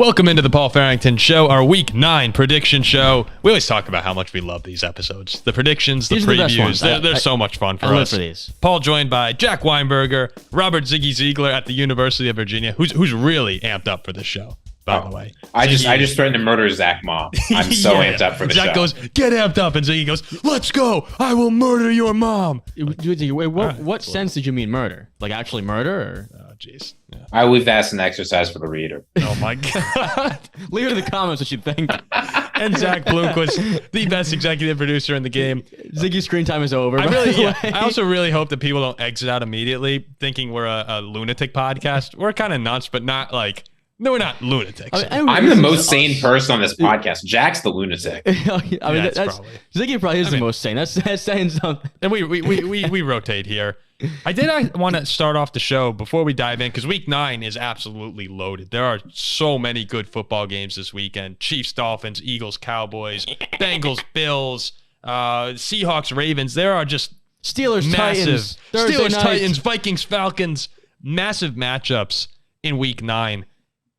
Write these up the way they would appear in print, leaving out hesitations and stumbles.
Welcome into the Paul Farrington Show, our Week 9 prediction show. We always talk about how much we love these episodes. The predictions, the previews, they're so much fun for us. For these. Paul joined by Jack Weinberger, Robert Ziggy Ziegler at the University of Virginia, who's really amped up for this show, by the way. I just threatened to murder Zach's mom. I'm so amped up for the show. Zach goes, get amped up, and Ziggy goes, let's go, I will murder your mom. Wait, what sense did you mean murder? Like actually murder? Or? Oh, jeez. Yeah. I believe that's an exercise for the reader. Oh, my God. Leave it in the comments what you think. And Zach Bloomquist, the best executive producer in the game. Ziggy's screen time is over. I also really hope that people don't exit out immediately thinking we're a lunatic podcast. We're kind of nuts, but not like, no, we're not lunatics. I'm the most sane person on this podcast. Jack's the lunatic. Ziggy probably is the most sane. That's saying something. And we rotate here. I want to start off the show before we dive in because Week 9 is absolutely loaded. There are so many good football games this weekend. Chiefs, Dolphins, Eagles, Cowboys, Bengals, Bills, Seahawks, Ravens. There are just Steelers, massive Titans, Titans, Vikings, Falcons, massive matchups in Week 9.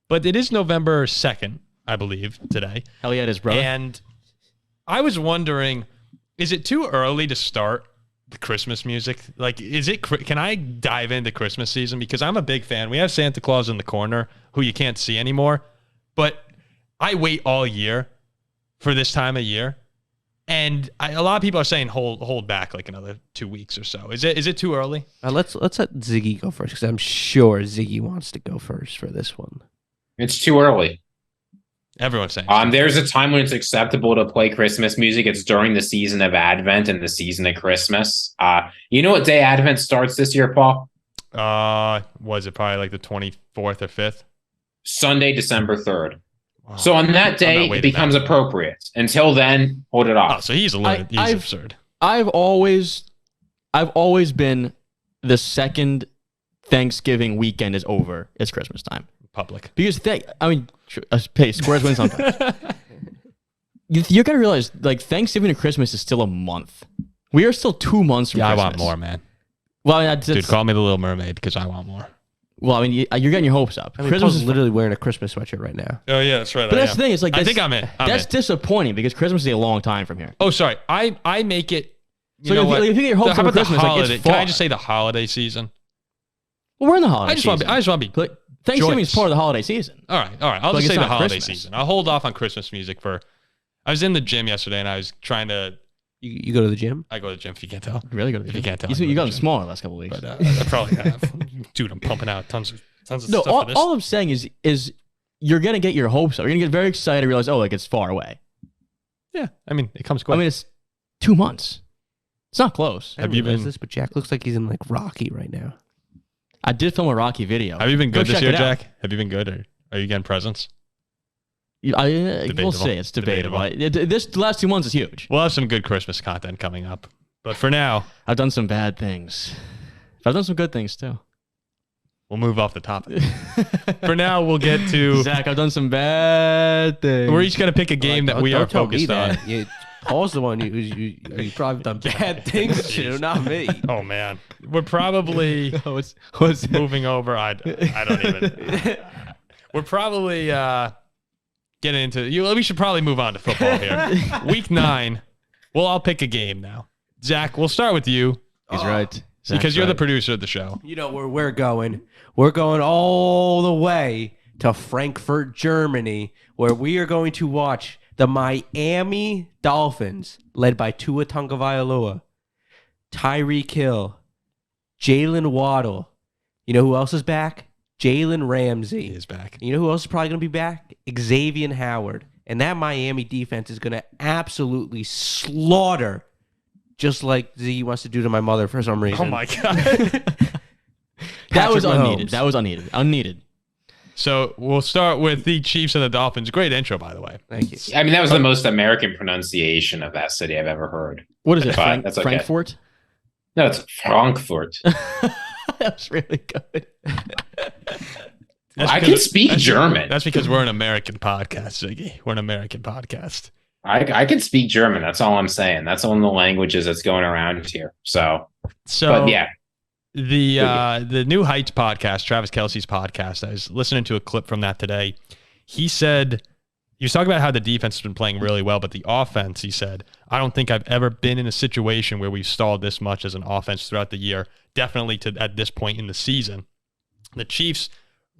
But it is November 2nd, I believe, today. Hell yeah, it is, brother. And I was wondering, is it too early to start the Christmas music? Like, can I dive into Christmas season? Because I'm a big fan. We have Santa Claus in the corner, who you can't see anymore. But I wait all year for this time of year. And a lot of people are saying hold back like another 2 weeks or so. Is it too early? Let's let Ziggy go first because I'm sure Ziggy wants to go first for this one. It's too early. Everyone's saying. There's a time when it's acceptable to play Christmas music. It's during the season of Advent and the season of Christmas. You know what day Advent starts this year, Paul? Was it probably like the 24th or 5th? Sunday, December 3rd. Wow. So on that day, it becomes appropriate. Until then, hold it off. Oh, so he's absurd. I've always been the second Thanksgiving weekend is over. It's Christmas time. Public. Because squares win sometimes. You gotta realize, like, Thanksgiving and Christmas is still a month. We are still 2 months from Christmas. I want more, man. Well, dude, call me the Little Mermaid because I want more. Well, I mean, you're getting your hopes up. Christmas is literally wearing a Christmas sweatshirt right now. Oh yeah, that's right. But that's the thing. It's like I think I'm in. That's disappointing because Christmas is a long time from here. Oh, sorry. I make it. So if you get your hopes up for Christmas, like, it's can I just say the holiday season? Well, we're in the holiday season. I just want to be. Thanksgiving is part of the holiday season. All right. I'll just say the holiday season. I'll hold off on Christmas music for. I was in the gym yesterday and I was trying to. You go to the gym? I go to the gym if you can't tell. You really go to the gym? If you can't tell. You got smaller the last couple of weeks. But I probably have. Dude, I'm pumping out tons of stuff for this. All I'm saying is you're going to get your hopes up. You're going to get very excited and realize, it's far away. Yeah. I mean, it comes quick. I mean, it's 2 months. It's not close. Have you been this? But Jack looks like he's in like Rocky right now. I did film a Rocky video. Have you been good this year, Jack? Have you been good, or are you getting presents? We'll see. It's debatable. The last 2 months is huge. We'll have some good Christmas content coming up. But for now, I've done some bad things. I've done some good things too. We'll move off the topic. For now, we'll get to Zach. I've done some bad things. We're each gonna pick a game that we are focused on. Paul's the one you probably done bad things to, not me. Oh man, we're probably what's moving over. I don't even. We're probably getting into. We should probably move on to football here. Week 9. Well, I'll pick a game now. Zach, we'll start with you. He's right. Because you're the producer of the show. You know where we're going. We're going all the way to Frankfurt, Germany, where we are going to watch the Miami Dolphins, led by Tua Tagovailoa, Tyreek Hill, Jalen Waddle. You know who else is back? Jalen Ramsey. He is back. You know who else is probably going to be back? Xavier Howard. And that Miami defense is going to absolutely slaughter, just like Z wants to do to my mother for some reason. Oh, my God. That was unneeded. That was unneeded. So we'll start with the Chiefs and the Dolphins. Great intro, by the way. Thank you. I mean, that was the most American pronunciation of that city I've ever heard. What is it? That's okay. Frankfurt? No, it's Frankfurt. That was really good. I can speak German. That's because we're an American podcast, Ziggy. We're an American podcast. I can speak German. That's all I'm saying. That's one of the languages that's going around here. So but yeah. The New Heights podcast, Travis Kelce's podcast, I was listening to a clip from that today. he said, he was talking about how the defense has been playing really well, but the offense, he said, I don't think I've ever been in a situation where we've stalled this much as an offense throughout the year, definitely at this point in the season. The Chiefs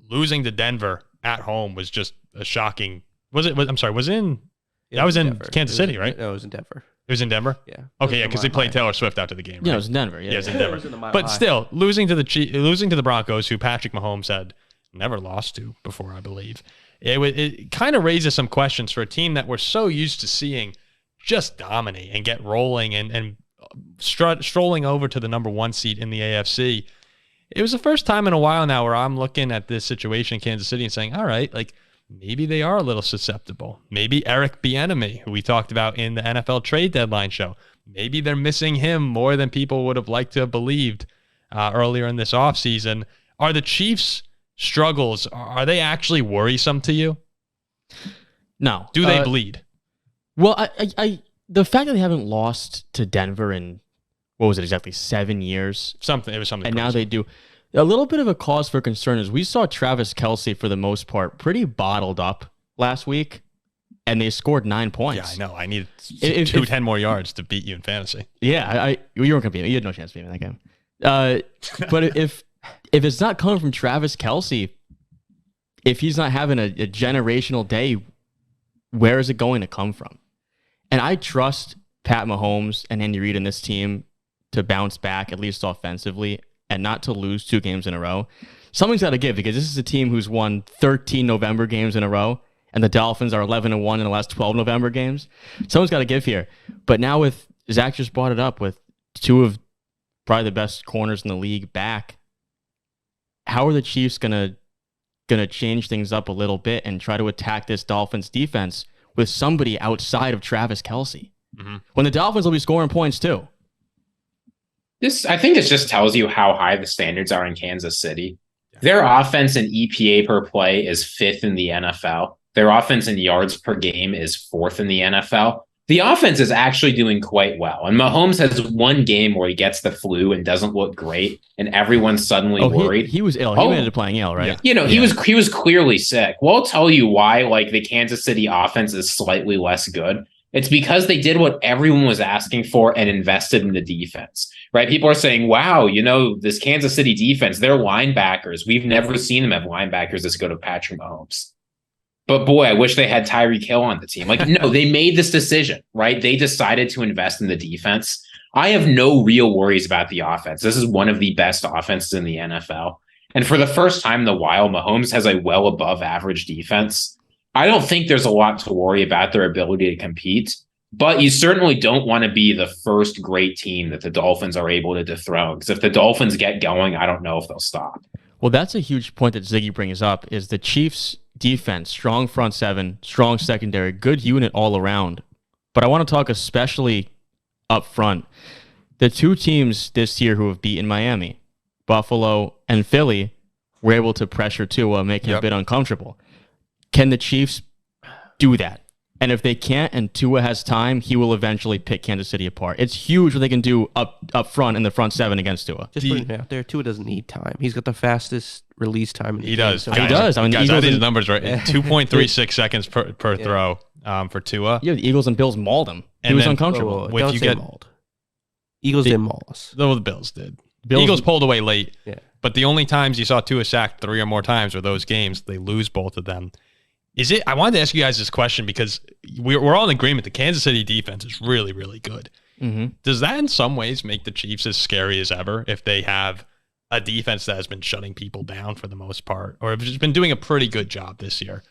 losing to Denver at home was just a shocking. Was it in Denver. Kansas City, right? No, it was in Denver. It was in Denver? Yeah. Okay, yeah, because they played Taylor Swift after the game, right? Yeah, it was in Denver. Yeah, Yeah, it was in It Denver. was in the Mile But High. still, losing to the Broncos, who Patrick Mahomes had never lost to before, I believe. It kind of raises some questions for a team that we're so used to seeing just dominate and get rolling and strolling over to the number 1 seed in the AFC. It was the first time in a while now where I'm looking at this situation in Kansas City and saying, all right, like maybe they are a little susceptible. Maybe Eric Bieniemy, who we talked about in the NFL trade deadline show, maybe they're missing him more than people would have liked to have believed earlier in this offseason. Are the Chiefs' struggles, are they actually worrisome to you? No. Do they bleed? Well, I the fact that they haven't lost to Denver in, what was it exactly, 7 years? It was something And crazy. now they do. A little bit of a cause for concern is we saw Travis Kelce, for the most part, pretty bottled up last week, and they scored 9 points. Yeah, I know. I need If- 10 more yards to beat you in fantasy. Yeah, you weren't going to beat me. You had no chance to beat me in that game. But if it's not coming from Travis Kelce, if he's not having a generational day, where is it going to come from? And I trust Pat Mahomes and Andy Reid and this team to bounce back, at least offensively, and not to lose 2 games in a row. Something's got to give, because this is a team who's won 13 November games in a row, and the Dolphins are 11-1 in the last 12 November games. Someone's got to give here. But now with Zach just brought it up, with 2 of probably the best corners in the league back, how are the Chiefs gonna change things up a little bit and try to attack this Dolphins defense with somebody outside of Travis Kelce? Mm-hmm. When the Dolphins will be scoring points too. I think this just tells you how high the standards are in Kansas City. Their offense in EPA per play is 5th in the NFL. Their offense in yards per game is 4th in the NFL. The offense is actually doing quite well. And Mahomes has 1 game where he gets the flu and doesn't look great, and everyone's suddenly worried. He was ill. He ended up playing ill, right? Yeah. He was clearly sick. Well, I'll tell you why the Kansas City offense is slightly less good. It's because they did what everyone was asking for and invested in the defense, right? People are saying, wow, this Kansas City defense, they're linebackers. We've never seen them have linebackers as good as Patrick Mahomes. But boy, I wish they had Tyreek Hill on the team. No, they made this decision, right? They decided to invest in the defense. I have no real worries about the offense. This is one of the best offenses in the NFL. And for the first time in a while, Mahomes has a well above average defense. I don't think there's a lot to worry about their ability to compete, but you certainly don't want to be the first great team that the Dolphins are able to dethrone. Because if the Dolphins get going, I don't know if they'll stop. Well, that's a huge point that Ziggy brings up, is the Chiefs' defense, strong front 7, strong secondary, good unit all around. But I want to talk especially up front. The 2 teams this year who have beaten Miami, Buffalo and Philly, were able to pressure Tua, make him a bit uncomfortable. Can the Chiefs do that? And if they can't and Tua has time, he will eventually pick Kansas City apart. It's huge what they can do up front in the front 7 against Tua. Just putting it out there, Tua doesn't need time. He's got the fastest release time in the He game. does. So He does. I mean, guys, Eagles I think and- his numbers right. 2.36 seconds per throw for Tua. Yeah, the Eagles and Bills mauled him. He And was then- uncomfortable. If don't you say get- mauled. Eagles didn't maul us. Though the Bills did. Bills- Eagles pulled away late. Yeah. But the only times you saw Tua sacked 3 or more times were those games. They lose both of them. I wanted to ask you guys this question because we're all in agreement the Kansas City defense is really, really good. Mm-hmm. Does that in some ways make the Chiefs as scary as ever if they have a defense that has been shutting people down for the most part, or have just been doing a pretty good job this year?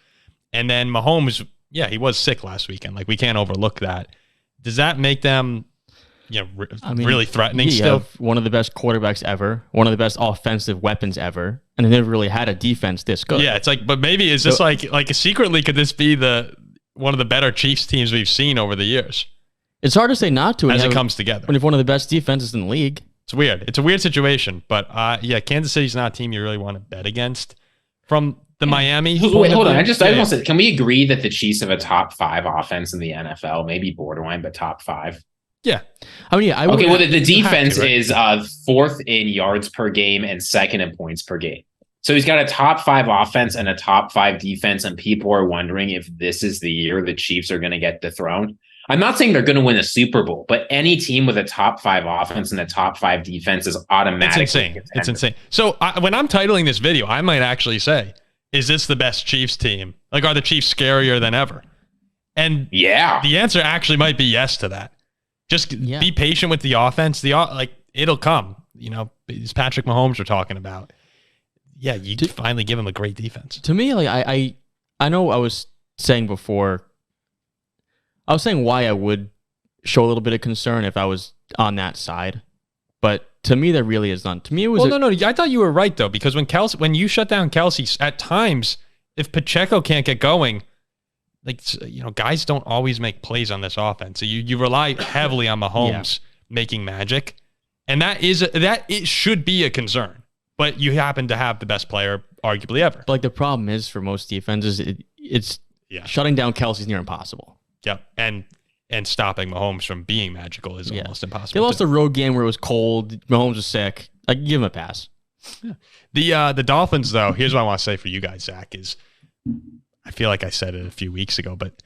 And then Mahomes, he was sick last weekend. We can't overlook that. Does that make them really threatening you still? have one of the best quarterbacks ever, one of the best offensive weapons ever, and they never really had a defense this good. Yeah, it's but maybe is this secretly could this be one of the better Chiefs teams we've seen over the years It's hard to say not to as it comes together? when you have one of the best defenses in the league. It's weird. It's a weird situation, but Kansas City's not a team you really want to bet against. From the Miami Wait, hold on. I just Yeah. want to say, can we agree that the Chiefs have a top 5 offense in the NFL? Maybe borderline, but top 5. Yeah. I mean, I would. Okay, well, the defense right? is 4th in yards per game and 2nd in points per game. So he's got a top 5 offense and a top 5 defense, and people are wondering if this is the year the Chiefs are going to get dethroned. I'm not saying they're going to win a Super Bowl, but any team with a top 5 offense and a top 5 defense is automatically It's insane. It's insane. So when I'm titling this video, I might actually say, is this the best Chiefs team? Like, are the Chiefs scarier than ever? And yeah, the answer actually might be yes to that. Just be patient with the offense. It'll come. You know, as Patrick Mahomes we're talking about. Yeah, you did finally give him a great defense. To me, like I know I was saying before, I was saying why I would show a little bit of concern if I was on that side, but to me there really is none. To me, it was no. I thought you were right though, because when you shut down Kelce, at times if Pacheco can't get going, guys don't always make plays on this offense. So you rely heavily on Mahomes making magic, and it should be a concern. But you happen to have the best player, arguably ever. But the problem is for most defenses, it's shutting down Kelce is near impossible. Yep, and stopping Mahomes from being magical is almost impossible. They lost a road game where it was cold. Mahomes was sick. I can give him a pass. Yeah. The Dolphins, though, here's what I want to say for you guys, Zach, is I feel like I said it a few weeks ago, but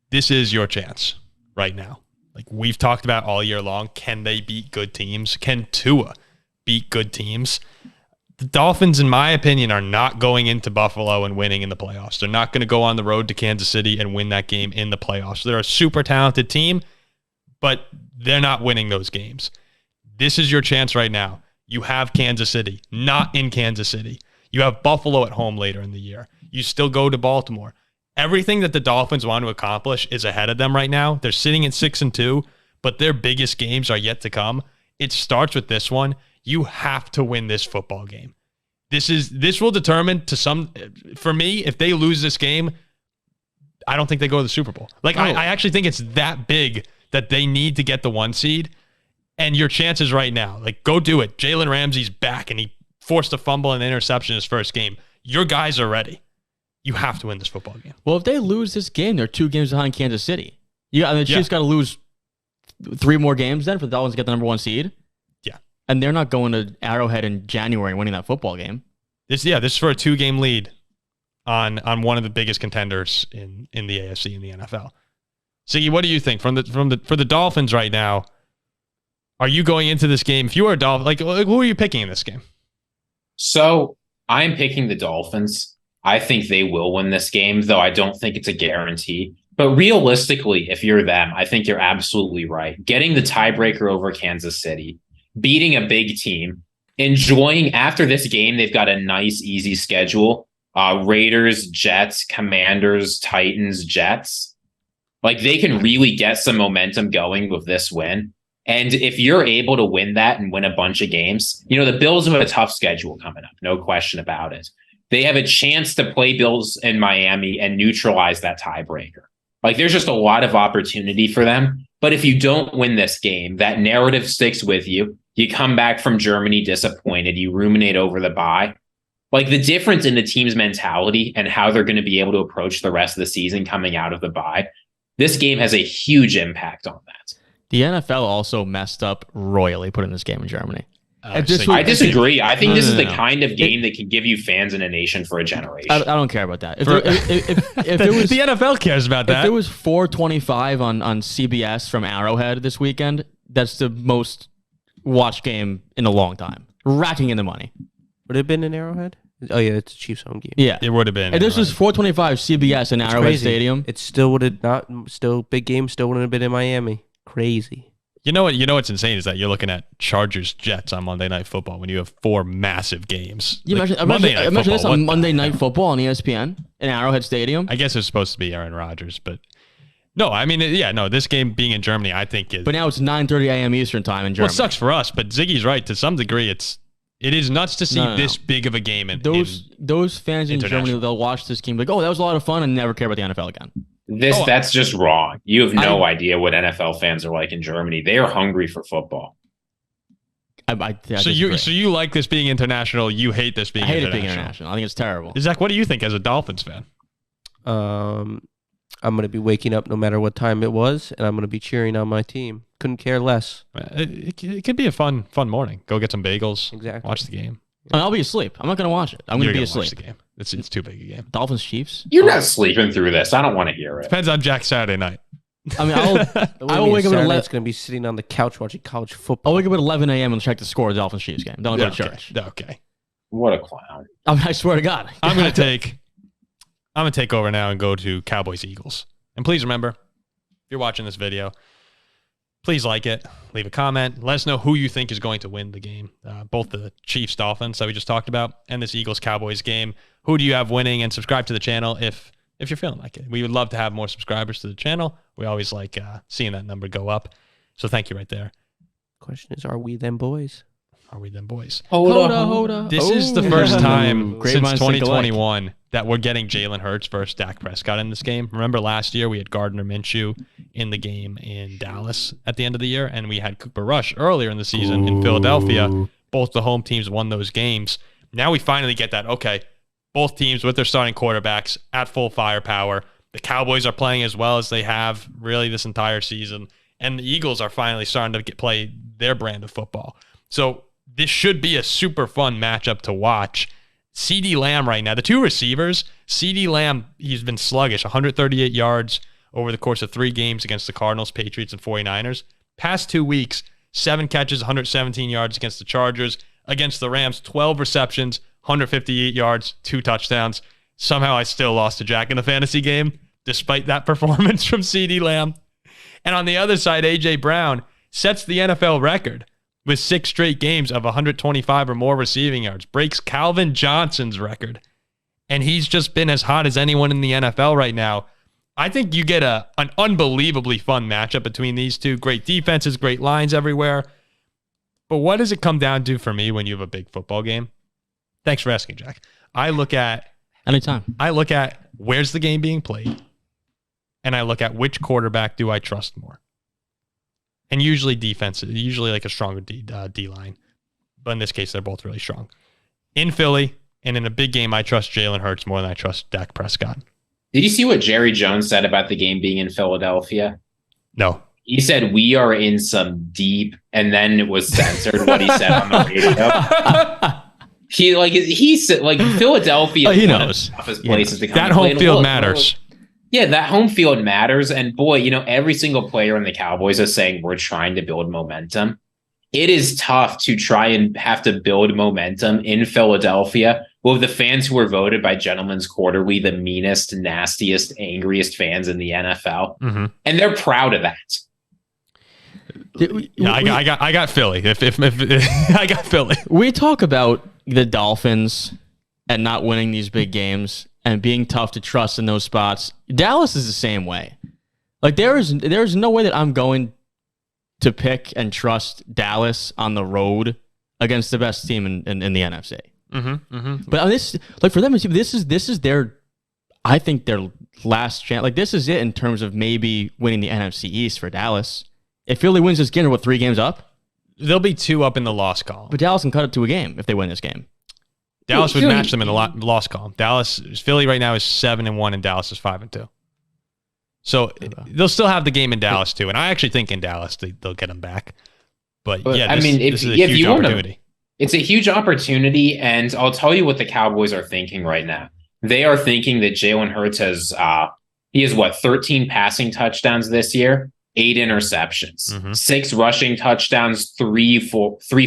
this is your chance right now. Like we've talked about all year long, can they beat good teams? Can Tua beat good teams? The Dolphins, in my opinion, are not going into Buffalo and winning in the playoffs. They're not going to go on the road to Kansas City and win that game in the playoffs. They're a super talented team, but they're not winning those games. This is your chance right now. You have Kansas City, not in Kansas City. You have Buffalo at home later in the year. You still go to Baltimore. Everything that the Dolphins want to accomplish is ahead of them right now. They're sitting at 6-2, but their biggest games are yet to come. It starts with this one. You have to win this football game. This will determine for me, if they lose this game, I don't think they go to the Super Bowl. I actually think it's that big that they need to get the 1 seed, and your chances right now, go do it. Jalen Ramsey's back, and he forced a fumble and an interception in his first game. Your guys are ready. You have to win this football game. Well, if they lose this game, they're 2 games behind Kansas City. The Chiefs got to lose 3 more games then for the Dolphins to get the number 1 seed. Yeah. And they're not going to Arrowhead in January and winning that football game. This is for a 2-game lead on one of the biggest contenders in the AFC in the NFL. Ziggy, what do you think for the Dolphins right now? Are you going into this game? If you were a Dolphin, who are you picking in this game? So I'm picking the Dolphins. I think they will win this game, though I don't think it's a guarantee. But realistically, if you're them, I think you're absolutely right. Getting the tiebreaker over Kansas City, beating a big team, enjoying after this game, they've got a nice, easy schedule. Raiders, Jets, Commanders, Titans, Jets. They can really get some momentum going with this win. And if you're able to win that and win a bunch of games, the Bills have a tough schedule coming up. No question about it. They have a chance to play Bills in Miami and neutralize that tiebreaker. There's just a lot of opportunity for them. But if you don't win this game, that narrative sticks with you. You come back from Germany disappointed. You ruminate over the bye. The difference in the team's mentality and how they're going to be able to approach the rest of the season coming out of the bye, this game has a huge impact on that. The NFL also messed up royally putting this game in Germany. I disagree. I think this is the kind of game that can give you fans in a nation for a generation. I don't care about that. If it was, the NFL cares about that. If it was 4:25 on CBS from Arrowhead this weekend, that's the most watched game in a long time. Racking in the money. Would it have been in Arrowhead? Oh yeah, it's a Chiefs home game. Yeah, it would have been. And this was 4:25 CBS in Arrowhead Stadium. It still would have not. Still big game. Still wouldn't have been in Miami. Crazy. You know what's insane is that you're looking at Chargers Jets on Monday Night Football when you have 4 massive games. Imagine this on Monday Night Football on ESPN in Arrowhead Stadium. I guess it's supposed to be Aaron Rodgers, but no, I mean, this game being in Germany, I think is. But now it's 9:30 a.m. Eastern time in Germany. Well, it sucks for us, but Ziggy's right to some degree. It is nuts to see this big of a game. Those fans in Germany, they'll watch this game like, oh, that was a lot of fun, and never care about the NFL again. That's just wrong. You have no idea what NFL fans are like in Germany. They are hungry for football. So you like this being international? You hate this being international? I hate it being international. I think it's terrible. Zach, what do you think as a Dolphins fan? I'm going to be waking up no matter what time it was, and I'm going to be cheering on my team. Couldn't care less. It could be a fun morning. Go get some bagels. Exactly. Watch the game. I mean, I'll be asleep. I'm not going to watch it. I'm going to be Watch asleep. the game. It's too big a game. Dolphins-Chiefs? You're not sleeping through this. I don't want to hear it. Depends on Jack Saturday night. I mean, I will wake up at 11. It's going to be sitting on the couch watching college football. I'll wake up at 11 a.m. and check the score of the Dolphins-Chiefs game. Don't go to church. Okay. What a clown. I swear to God. I'm gonna take over now and go to Cowboys-Eagles. And please remember, if you're watching this video, please like it, leave a comment, let us know who you think is going to win the game. Both the Chiefs-Dolphins that we just talked about and this Eagles-Cowboys game. Who do you have winning? And subscribe to the channel if you're feeling like it. We would love to have more subscribers to the channel. We always like seeing that number go up. So thank you right there. Question is, are we them boys? Are we them boys? Hold up. This is the first time Great since minds think alike. 2021 that we're getting Jalen Hurts versus Dak Prescott in this game. Remember last year we had Gardner Minshew in the game in Dallas at the end of the year, and we had Cooper Rush earlier in the season in Philadelphia. Both the home teams won those games. Now we finally get that, okay, both teams with their starting quarterbacks at full firepower. The Cowboys are playing as well as they have really this entire season, and the Eagles are finally starting to play their brand of football. So this should be a super fun matchup to watch. CeeDee Lamb right now, the two receivers, CeeDee Lamb, he's been sluggish, 138 yards over the course of 3 games against the Cardinals, Patriots, and 49ers. Past 2 weeks, 7 catches, 117 yards against the Chargers. Against the Rams, 12 receptions, 158 yards, 2 touchdowns. Somehow I still lost to Jack in the fantasy game, despite that performance from CeeDee Lamb. And on the other side, A.J. Brown sets the NFL record with 6 straight games of 125 or more receiving yards, breaks Calvin Johnson's record. And he's just been as hot as anyone in the NFL right now. I think you get an unbelievably fun matchup between these two. Great defenses, great lines everywhere. But what does it come down to for me when you have a big football game? Thanks for asking, Jack. Anytime. I look at where's the game being played, and I look at which quarterback do I trust more. And usually defense, usually like a stronger D-line. But in this case, they're both really strong. In Philly and in a big game, I trust Jalen Hurts more than I trust Dak Prescott. Did you see what Jerry Jones said about the game being in Philadelphia? No. He said, we are in some deep, and then it was censored what he said on the radio. He said, Philadelphia he is one of knows. the toughest places to come That and play home in the field world. matters. Yeah, that home field matters. And boy, every single player in the Cowboys is saying we're trying to build momentum. It is tough to try and have to build momentum in Philadelphia with the fans who were voted by Gentlemen's Quarterly the meanest, nastiest, angriest fans in the NFL. Mm-hmm. And they're proud of that. I got Philly. If I got Philly. We talk about the Dolphins and not winning these big games and being tough to trust in those spots. Dallas is the same way. Like there's no way that I'm going to pick and trust Dallas on the road against the best team in the NFC. Mm-hmm, mm-hmm. But on this, like for them, this is their, I think their last chance. Like this is it in terms of maybe winning the NFC East for Dallas. If Philly wins this game, 3 games up? They'll be 2 up in the loss column. But Dallas can cut it to a game if they win this game. Dallas would match them in the loss column. Philly right now is 7-1 and Dallas is 5-2. So they'll still have the game in Dallas too. And I actually think in Dallas they'll get them back. But yeah, this is a huge opportunity. It's a huge opportunity. And I'll tell you what the Cowboys are thinking right now. They are thinking that Jalen Hurts has 13 passing touchdowns this year, 8 interceptions, 6 rushing touchdowns, 3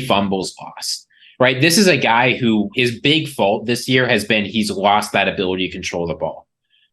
fumbles lost. Right? This is a guy who his big fault this year has been he's lost that ability to control the ball.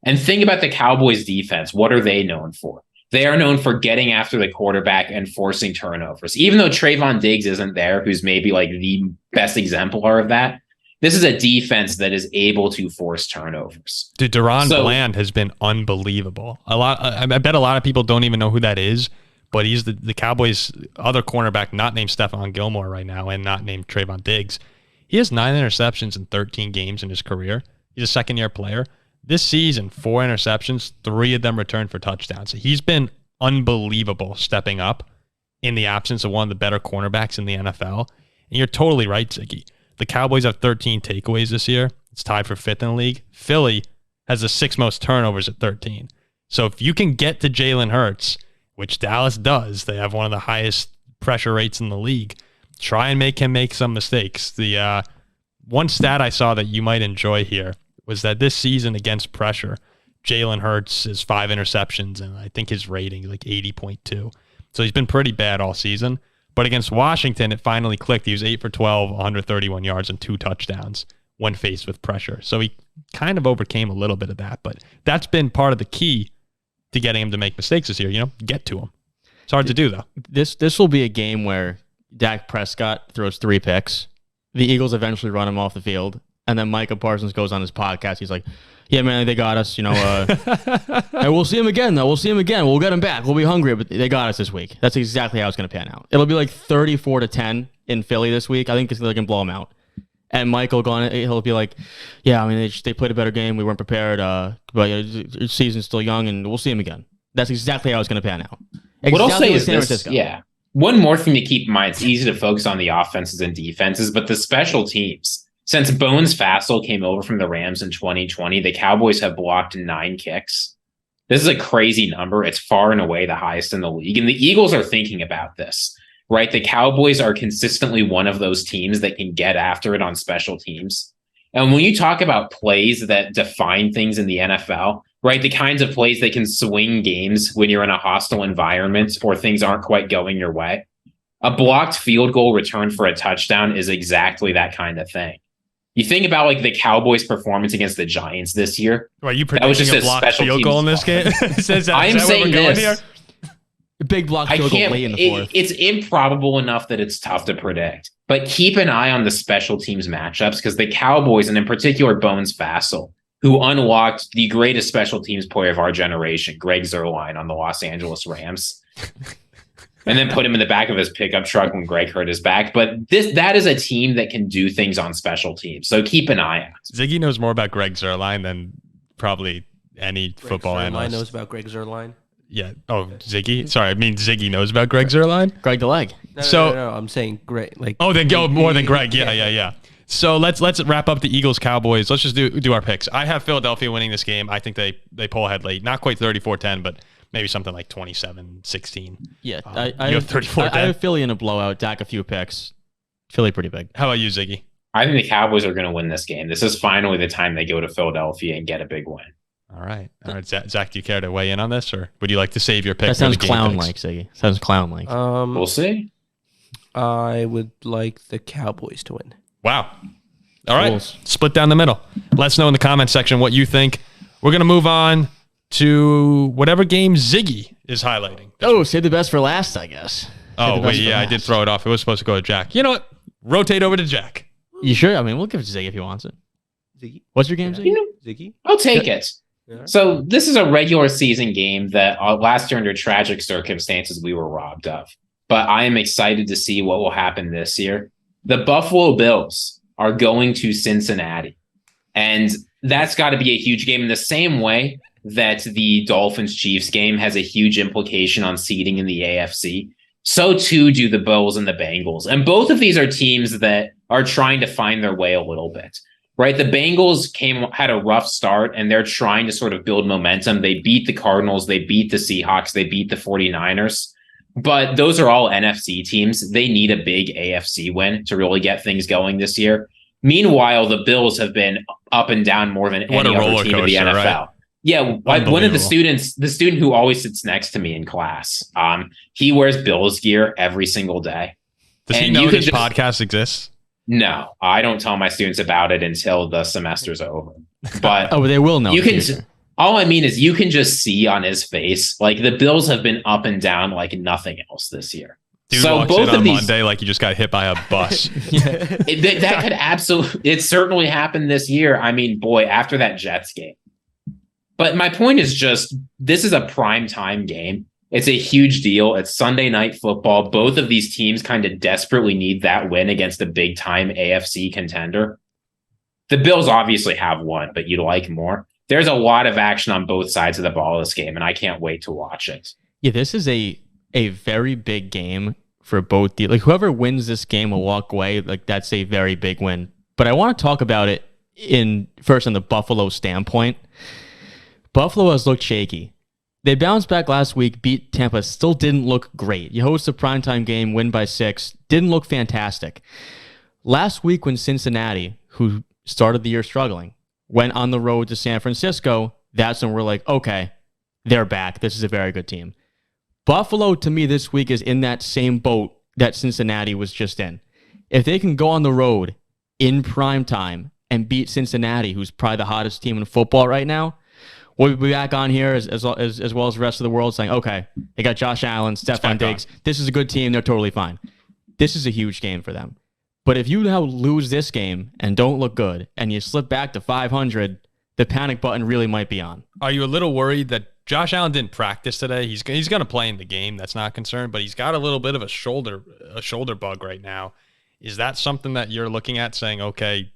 And think about the Cowboys defense. What are they known for? They are known for getting after the quarterback and forcing turnovers. Even though Trayvon Diggs isn't there, who's maybe like the best exemplar of that, this is a defense that is able to force turnovers. Dude, Deron Bland has been unbelievable. I bet a lot of people don't even know who that is, but he's the Cowboys' other cornerback, not named Stephon Gilmore right now and not named Trayvon Diggs. He has 9 interceptions in 13 games in his career. He's a second-year player. This season, 4 interceptions, 3 of them returned for touchdowns. He's been unbelievable stepping up in the absence of one of the better cornerbacks in the NFL. And you're totally right, Ziggy. The Cowboys have 13 takeaways this year. It's tied for 5th in the league. Philly has the 6th most turnovers at 13. So if you can get to Jalen Hurts, which Dallas does, they have one of the highest pressure rates in the league, try and make him make some mistakes. The one stat I saw that you might enjoy here was that this season against pressure, Jalen Hurts has 5 interceptions, and I think his rating like 80.2. So he's been pretty bad all season. But against Washington, it finally clicked. He was 8 for 12, 131 yards, and 2 touchdowns when faced with pressure. So he kind of overcame a little bit of that. But that's been part of the key to getting him to make mistakes this year. Get to him. It's hard to do, though. This will be a game where Dak Prescott throws 3 picks. The Eagles eventually run him off the field. And then Micah Parsons goes on his podcast. He's like, yeah, man, they got us. Hey, we'll see him again, though. We'll see him again. We'll get him back. We'll be hungry, but they got us this week. That's exactly how it's going to pan out. It'll be like 34-10 in Philly this week. I think they can blow them out. And Michael he'll be like, yeah, I mean, they played a better game. We weren't prepared. But the season's still young, and we'll see him again. That's exactly how it's going to pan out. What I'll say is this, yeah. One more thing to keep in mind, it's easy to focus on the offenses and defenses, but the special teams. Since Bones Fassel came over from the Rams in 2020, the Cowboys have blocked 9 kicks. This is a crazy number. It's far and away the highest in the league. And the Eagles are thinking about this, right? The Cowboys are consistently one of those teams that can get after it on special teams. And when you talk about plays that define things in the NFL, right, the kinds of plays that can swing games when you're in a hostile environment or things aren't quite going your way, a blocked field goal return for a touchdown is exactly that kind of thing. You think about like the Cowboys' performance against the Giants this year. Well, you predicting a blocked field goal in this game? I'm saying this. Big block field goal late in the fourth. It's improbable enough that it's tough to predict. But keep an eye on the special teams matchups because the Cowboys, and in particular Bones Fassel, who unlocked the greatest special teams player of our generation, Greg Zuerlein on the Los Angeles Rams. And then put him in the back of his pickup truck when Greg hurt his back. But that is a team that can do things on special teams. So keep an eye out. Ziggy knows more about Greg Zuerlein than probably any football analyst. Knows about Greg Zuerlein. Yeah. Oh, Ziggy? Sorry, I mean Ziggy knows about Greg Zuerlein? Greg the Leg. No, I'm saying Greg. Then go more than Greg. Yeah. So let's wrap up the Eagles-Cowboys. Let's just do our picks. I have Philadelphia winning this game. I think they pull ahead late. Not quite 34-10, but maybe something like 27-16. Yeah, I have 34-10. I have Philly in a blowout. Dak a few picks. Philly pretty big. How about you, Ziggy? I think the Cowboys are going to win this game. This is finally the time they go to Philadelphia and get a big win. All right. Zach, do you care to weigh in on this, or would you like to save your pick? That sounds clown-like, Ziggy. Sounds clown-like. We'll see. I would like the Cowboys to win. Wow. All right. Split down the middle. Let us know in the comment section what you think. We're going to move on to whatever game Ziggy is highlighting. Save the best for last, I guess. I did throw it off. It was supposed to go to Jack. You know what? Rotate over to Jack. You sure? I mean, we'll give it to Ziggy if he wants it. Ziggy? What's your game, Ziggy? Ziggy? I'll take it. Yeah. So this is a regular season game that last year under tragic circumstances we were robbed of. But I am excited to see what will happen this year. The Buffalo Bills are going to Cincinnati. And that's got to be a huge game in the same way that the Dolphins-Chiefs game has a huge implication on seeding in the AFC. So too do the Bills and the Bengals. And both of these are teams that are trying to find their way a little bit, right? The Bengals had a rough start and they're trying to sort of build momentum. They beat the Cardinals, they beat the Seahawks, they beat the 49ers. But those are all NFC teams. They need a big AFC win to really get things going this year. Meanwhile, the Bills have been up and down more than any other team in the NFL. Right? Yeah, one of the students, the student who always sits next to me in class, he wears Bills gear every single day. Does he know this podcast exists? No, I don't tell my students about it until the semester's over. But they will know. All I mean is you can just see on his face, like the Bills have been up and down like nothing else this year. Dude walks in on Monday like you just got hit by a bus. That could absolutely, it certainly happened this year. I mean, boy, after that Jets game. But my point is just, this is a prime time game. It's a huge deal. It's Sunday night football. Both of these teams kind of desperately need that win against a big time AFC contender. The Bills obviously have one, but you'd like more. There's a lot of action on both sides of the ball this game, and I can't wait to watch it. Yeah, this is a very big game for both. Like whoever wins this game will walk away. Like that's a very big win. But I want to talk about it first on the Buffalo standpoint. Buffalo has looked shaky. They bounced back last week, beat Tampa, still didn't look great. You host a primetime game, win by 6, didn't look fantastic. Last week when Cincinnati, who started the year struggling, went on the road to San Francisco. That's when we're like, okay, they're back. This is a very good team. Buffalo, to me, this week is in that same boat that Cincinnati was just in. If they can go on the road in prime time and beat Cincinnati, who's probably the hottest team in football right now, we'll be back on here as well as the rest of the world saying, okay, they got Josh Allen, Stephon Diggs. This is a good team. They're totally fine. This is a huge game for them. But if you now lose this game and don't look good and you slip back to 500, the panic button really might be on. Are you a little worried that Josh Allen didn't practice today? He's going to play in the game. That's not concerned, but he's got a little bit of a shoulder bug right now. Is that something that you're looking at saying, okay,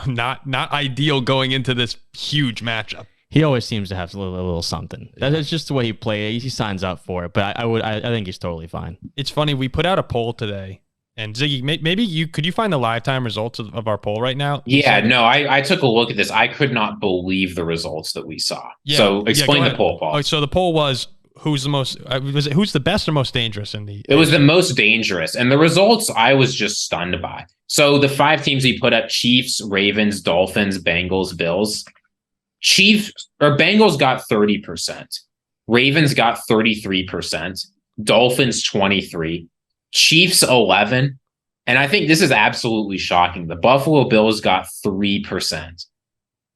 not ideal going into this huge matchup? He always seems to have a little something. That's just the way he plays. He signs up for it, but I think he's totally fine. It's funny. We put out a poll today, and Ziggy, maybe could you find the live time results of our poll right now? Yeah, no, I took a look at this. I could not believe the results that we saw. Yeah, so explain the poll, Paul. So the poll was who's the best or most dangerous in the? It was the most dangerous, and the results I was just stunned by. So the 5 teams he put up: Chiefs, Ravens, Dolphins, Bengals, Bills. Bengals got 30%. Ravens got 33%. Dolphins 23%. Chiefs 11%. And I think this is absolutely shocking. The Buffalo Bills got 3%.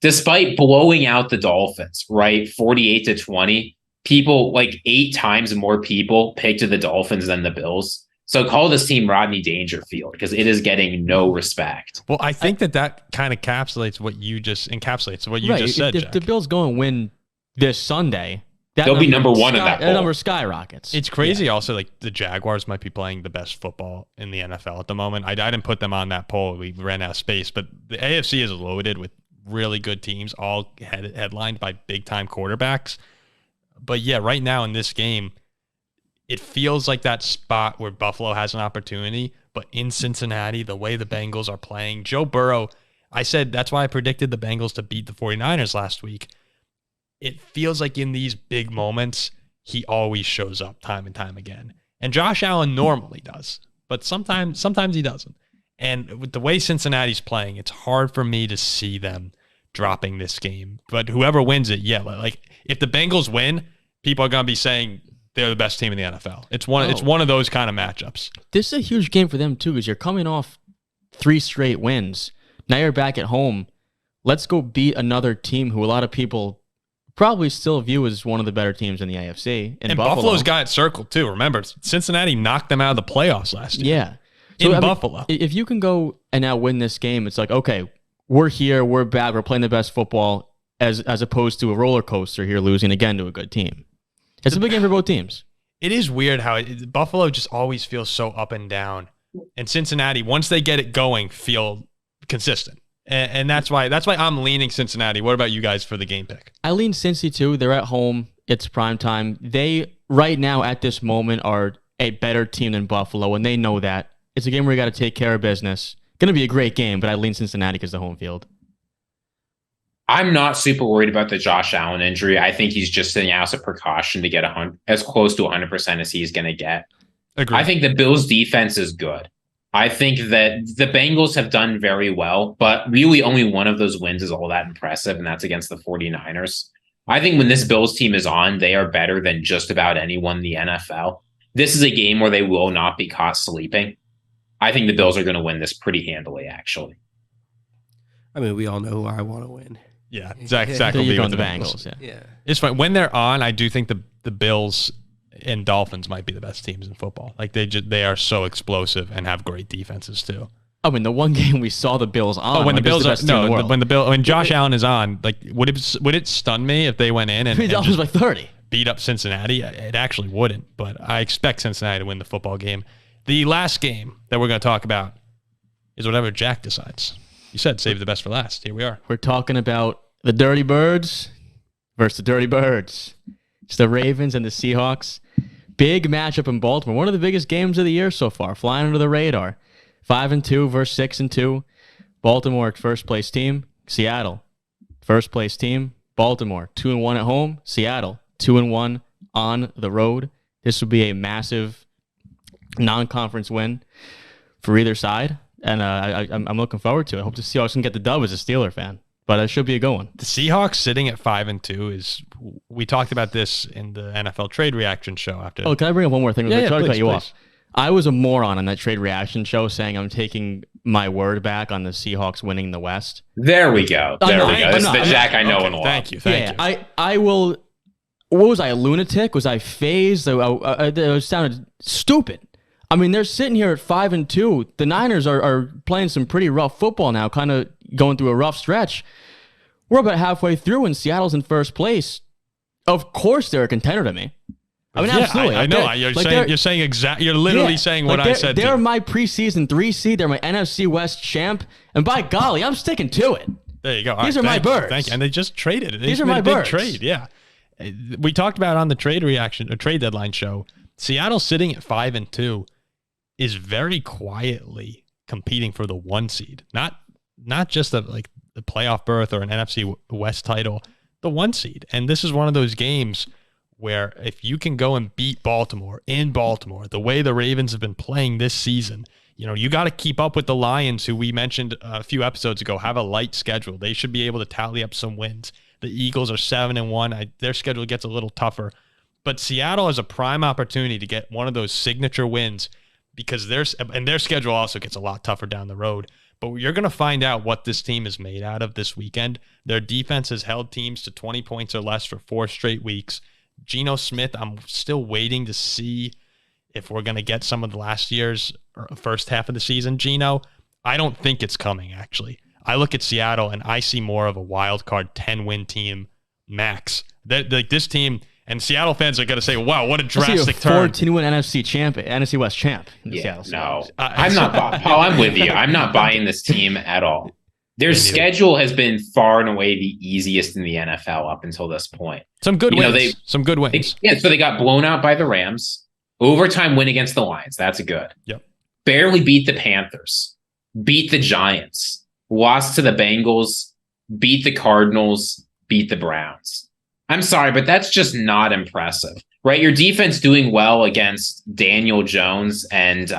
Despite blowing out the Dolphins, right? 48-20. People, like 8 times more people picked the Dolphins than the Bills. So call this team Rodney Dangerfield because it is getting no respect. Well, I think that kind of encapsulates what you just said, If Jack. the Bills go and win this Sunday, they'll be number one in that poll. That number skyrockets. It's crazy also, like the Jaguars might be playing the best football in the NFL at the moment. I didn't put them on that poll. We ran out of space, but the AFC is loaded with really good teams, all headlined by big-time quarterbacks. But yeah, right now in this game, it feels like that spot where Buffalo has an opportunity, but in Cincinnati, the way the Bengals are playing, Joe Burrow, I said that's why I predicted the Bengals to beat the 49ers last week. It feels like in these big moments, he always shows up time and time again. And Josh Allen normally does, but sometimes he doesn't. And with the way Cincinnati's playing, it's hard for me to see them dropping this game. But whoever wins it, yeah, like if the Bengals win, people are going to be saying they're the best team in the NFL. It's one of those kind of matchups. This is a huge game for them, too, because you're coming off 3 straight wins. Now you're back at home. Let's go beat another team who a lot of people probably still view as one of the better teams in the AFC. And Buffalo's got it circled, too. Remember, Cincinnati knocked them out of the playoffs last year. Yeah. In Buffalo. If you can go and now win this game, it's like, okay, we're here, we're back, we're playing the best football as opposed to a roller coaster here losing again to a good team. It's a big game for both teams. It is weird how Buffalo just always feels so up and down. And Cincinnati, once they get it going, feel consistent. And that's why I'm leaning Cincinnati. What about you guys for the game pick? I lean Cincy too. They're at home. It's prime time. They, right now at this moment, are a better team than Buffalo, and they know that. It's a game where you got to take care of business. Going to be a great game, but I lean Cincinnati because the home field. I'm not super worried about the Josh Allen injury. I think he's just sitting out as a precaution to get as close to 100% as he's going to get. Agreed. I think the Bills' defense is good. I think that the Bengals have done very well, but really only one of those wins is all that impressive, and that's against the 49ers. I think when this Bills team is on, they are better than just about anyone in the NFL. This is a game where they will not be caught sleeping. I think the Bills are going to win this pretty handily, actually. I mean, we all know who I want to win. Yeah, Zach will be with the Bengals. Yeah. It's fine. When they're on, I do think the Bills and Dolphins might be the best teams in football. Like they are so explosive and have great defenses too. I mean, the one game we saw the Bills on. When the Bills are when Josh Allen is on, like would it stun me if they went in and Dolphins by 30 beat up Cincinnati? It actually wouldn't, but I expect Cincinnati to win the football game. The last game that we're going to talk about is whatever Jack decides. You said save the best for last. Here we are. We're talking about the Dirty Birds versus the Dirty Birds. It's the Ravens and the Seahawks. Big matchup in Baltimore. One of the biggest games of the year so far. Flying under the radar. 5-2 versus 6-2. Baltimore, first place team. Seattle, first place team. Baltimore, 2-1 at home. Seattle, 2-1 on the road. This would be a massive non-conference win for either side. and I'm looking forward to it. I hope the Seahawks can get the dub as a Steeler fan, but it should be a good one. The Seahawks sitting at 5-2 is. We talked about this in the NFL trade reaction show after. Oh, can I bring up one more thing? Yeah, Sorry to cut please, you please. off. I was a moron on that trade reaction show saying I'm taking my word back on the Seahawks winning the West. There we go. There we go. This is the Jack I know Okay, and love. Thank you. Thank you. I will. What was I, a lunatic? Was I phased? It sounded stupid. I mean, they're sitting here at 5-2. The Niners are playing some pretty rough football now, kind of going through a rough stretch. We're about halfway through, and Seattle's in first place. Of course, they're a contender to me. I mean, Yeah, absolutely. I know. You're saying exactly. You're literally saying what I said. They're my preseason 3 seed. They're my NFC West champ, and by golly, I'm sticking to it. There you go. These are my birds. Thank you. And they just traded. These are my birds. Big trade. Yeah. We talked about on the trade deadline show. Seattle sitting at 5-2 is very quietly competing for the 1 seed. Not just the playoff berth or an NFC West title, the 1 seed. And this is one of those games where if you can go and beat Baltimore in Baltimore, the way the Ravens have been playing this season, you got to keep up with the Lions, who we mentioned a few episodes ago, have a light schedule. They should be able to tally up some wins. The Eagles are 7-1. Their schedule gets a little tougher. But Seattle has a prime opportunity to get one of those signature wins because their schedule also gets a lot tougher down the road. But you're going to find out what this team is made out of this weekend. Their defense has held teams to 20 points or less for 4 straight weeks. Geno Smith, I'm still waiting to see if we're going to get some of the last year's first half of the season. Geno, I don't think it's coming, actually. I look at Seattle and I see more of a wild card 10-win team max. This team, and Seattle fans are going to say, wow, what a drastic turn. 14-win NFC West champ. Yeah, no, I'm not. Paul, I'm with you. I'm not buying this team at all. Their schedule has been far and away the easiest in the NFL up until this point. Some good wins. Some good wins. So they got blown out by the Rams. Overtime win against the Lions. That's a good. Yep. Barely beat the Panthers. Beat the Giants. Lost to the Bengals, beat the Cardinals, beat the Browns. I'm sorry, but that's just not impressive, right? Your defense doing well against Daniel Jones, and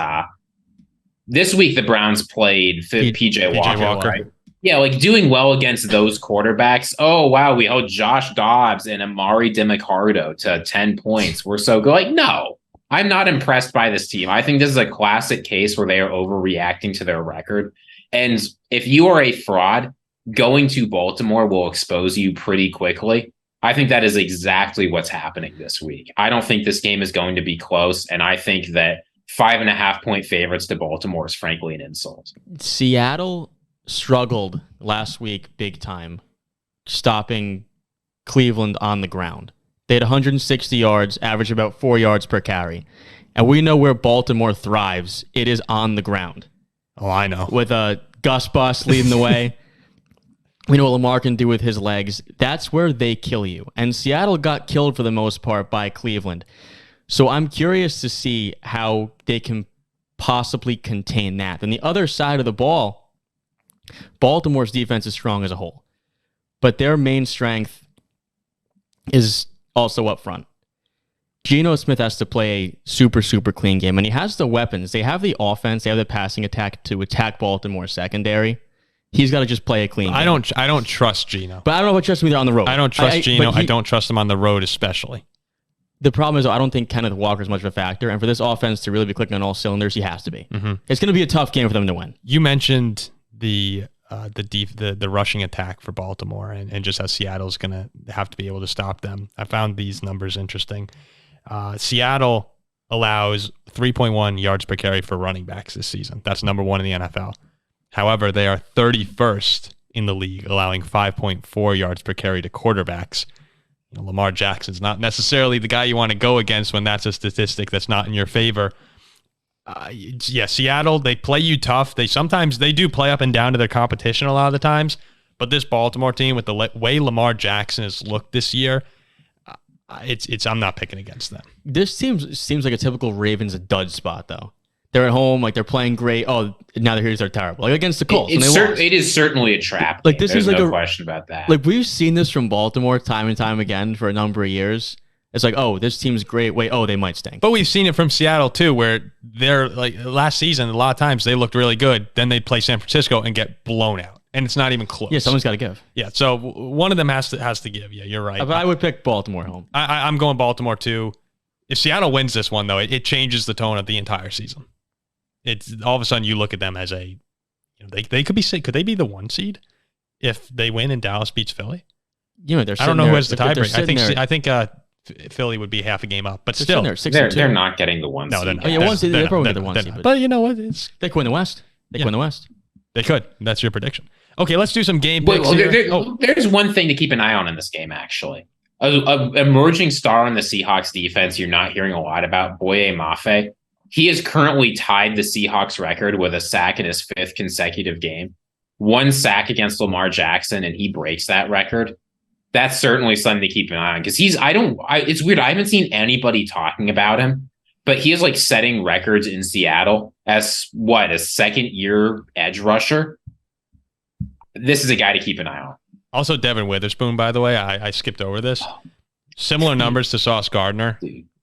this week the Browns played PJ Walker, right? Yeah, doing well against those quarterbacks. Oh, wow, we held Josh Dobbs and Amari DiMiccardo to 10 points. We're so good. No, I'm not impressed by this team. I think this is a classic case where they are overreacting to their record. And if you are a fraud, going to Baltimore will expose you pretty quickly. I think that is exactly what's happening this week. I don't think this game is going to be close. And I think that 5.5-point favorites to Baltimore is frankly an insult. Seattle struggled last week big time, stopping Cleveland on the ground. They had 160 yards, average about 4 yards per carry. And we know where Baltimore thrives. It is on the ground. Oh, I know. With Gus Bus leading the way. We know what Lamar can do with his legs. That's where they kill you. And Seattle got killed for the most part by Cleveland. So I'm curious to see how they can possibly contain that. Then the other side of the ball, Baltimore's defense is strong as a whole. But their main strength is also up front. Geno Smith has to play a super, super clean game, and he has the weapons. They have the offense, they have the passing attack to attack Baltimore's secondary. He's got to just play a clean game. I don't trust Geno. But I don't know if I trust him either on the road. I don't trust Geno. I don't trust him on the road especially. The problem is I don't think Kenneth Walker is much of a factor, and for this offense to really be clicking on all cylinders, he has to be. Mm-hmm. It's going to be a tough game for them to win. You mentioned the rushing attack for Baltimore and just how Seattle's going to have to be able to stop them. I found these numbers interesting. Seattle allows 3.1 yards per carry for running backs this season. That's number 1 in the NFL. However, they are 31st in the league, allowing 5.4 yards per carry to quarterbacks. Lamar Jackson's not necessarily the guy you want to go against when that's a statistic that's not in your favor. Seattle, they play you tough. They do play up and down to their competition a lot of the times, but this Baltimore team, with the way Lamar Jackson has looked this year, I'm not picking against them. This seems like a typical Ravens dud spot, though. They're at home, they're playing great. Oh, now they're terrible. Against the Colts, it is certainly a trap. This There's is no question about that. We've seen this from Baltimore time and time again for a number of years. It's like, oh, this team's great. Wait, oh, they might stink. But we've seen it from Seattle too, where they're like last season, a lot of times they looked really good. Then they'd play San Francisco and get blown out. And it's not even close. Yeah, someone's got to give. Yeah, so one of them has to give. Yeah, you're right. But I would pick Baltimore home. I'm going Baltimore too. If Seattle wins this one, though, it changes the tone of the entire season. It's all of a sudden you look at them as a, they could be sick. Could they be the 1 seed if they win and Dallas beats Philly? You know, they're. I don't know there, who has the tiebreaker. I think Philly would be half a game up, but still, they're not getting the 1 seed. No, they're not. Oh, yeah, 1 seed. They're probably the 1 seed. But you know what? They could win the West. They could win the West. They could. That's your prediction. Okay, let's do some game picks here. There's one thing to keep an eye on in this game, actually. A emerging star on the Seahawks defense you're not hearing a lot about, Boye Mafe. He has currently tied the Seahawks record with a sack in his 5th consecutive game. 1 sack against Lamar Jackson, and he breaks that record. That's certainly something to keep an eye on because it's weird. I haven't seen anybody talking about him, but he is like setting records in Seattle as a second-year edge rusher. This is a guy to keep an eye on. Also, Devin Witherspoon, by the way, I skipped over this. Similar numbers to Sauce Gardner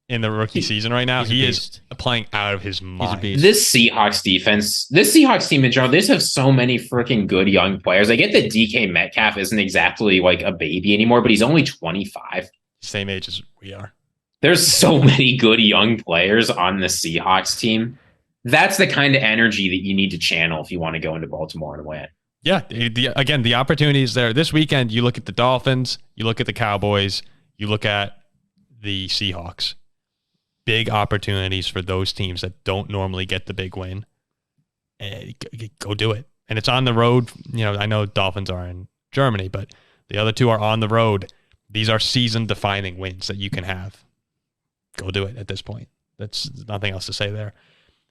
in the rookie season right now. He is playing out of his mind. This Seahawks defense, this Seahawks team in general, they just have so many freaking good young players. I get that DK Metcalf isn't exactly like a baby anymore, but he's only 25. Same age as we are. There's so many good young players on the Seahawks team. That's the kind of energy that you need to channel if you want to go into Baltimore and win. Yeah, the opportunity is there. This weekend, you look at the Dolphins, you look at the Cowboys, you look at the Seahawks. Big opportunities for those teams that don't normally get the big win. Go do it. And it's on the road. I know Dolphins are in Germany, but the other two are on the road. These are season-defining wins that you can have. Go do it at this point. That's nothing else to say there.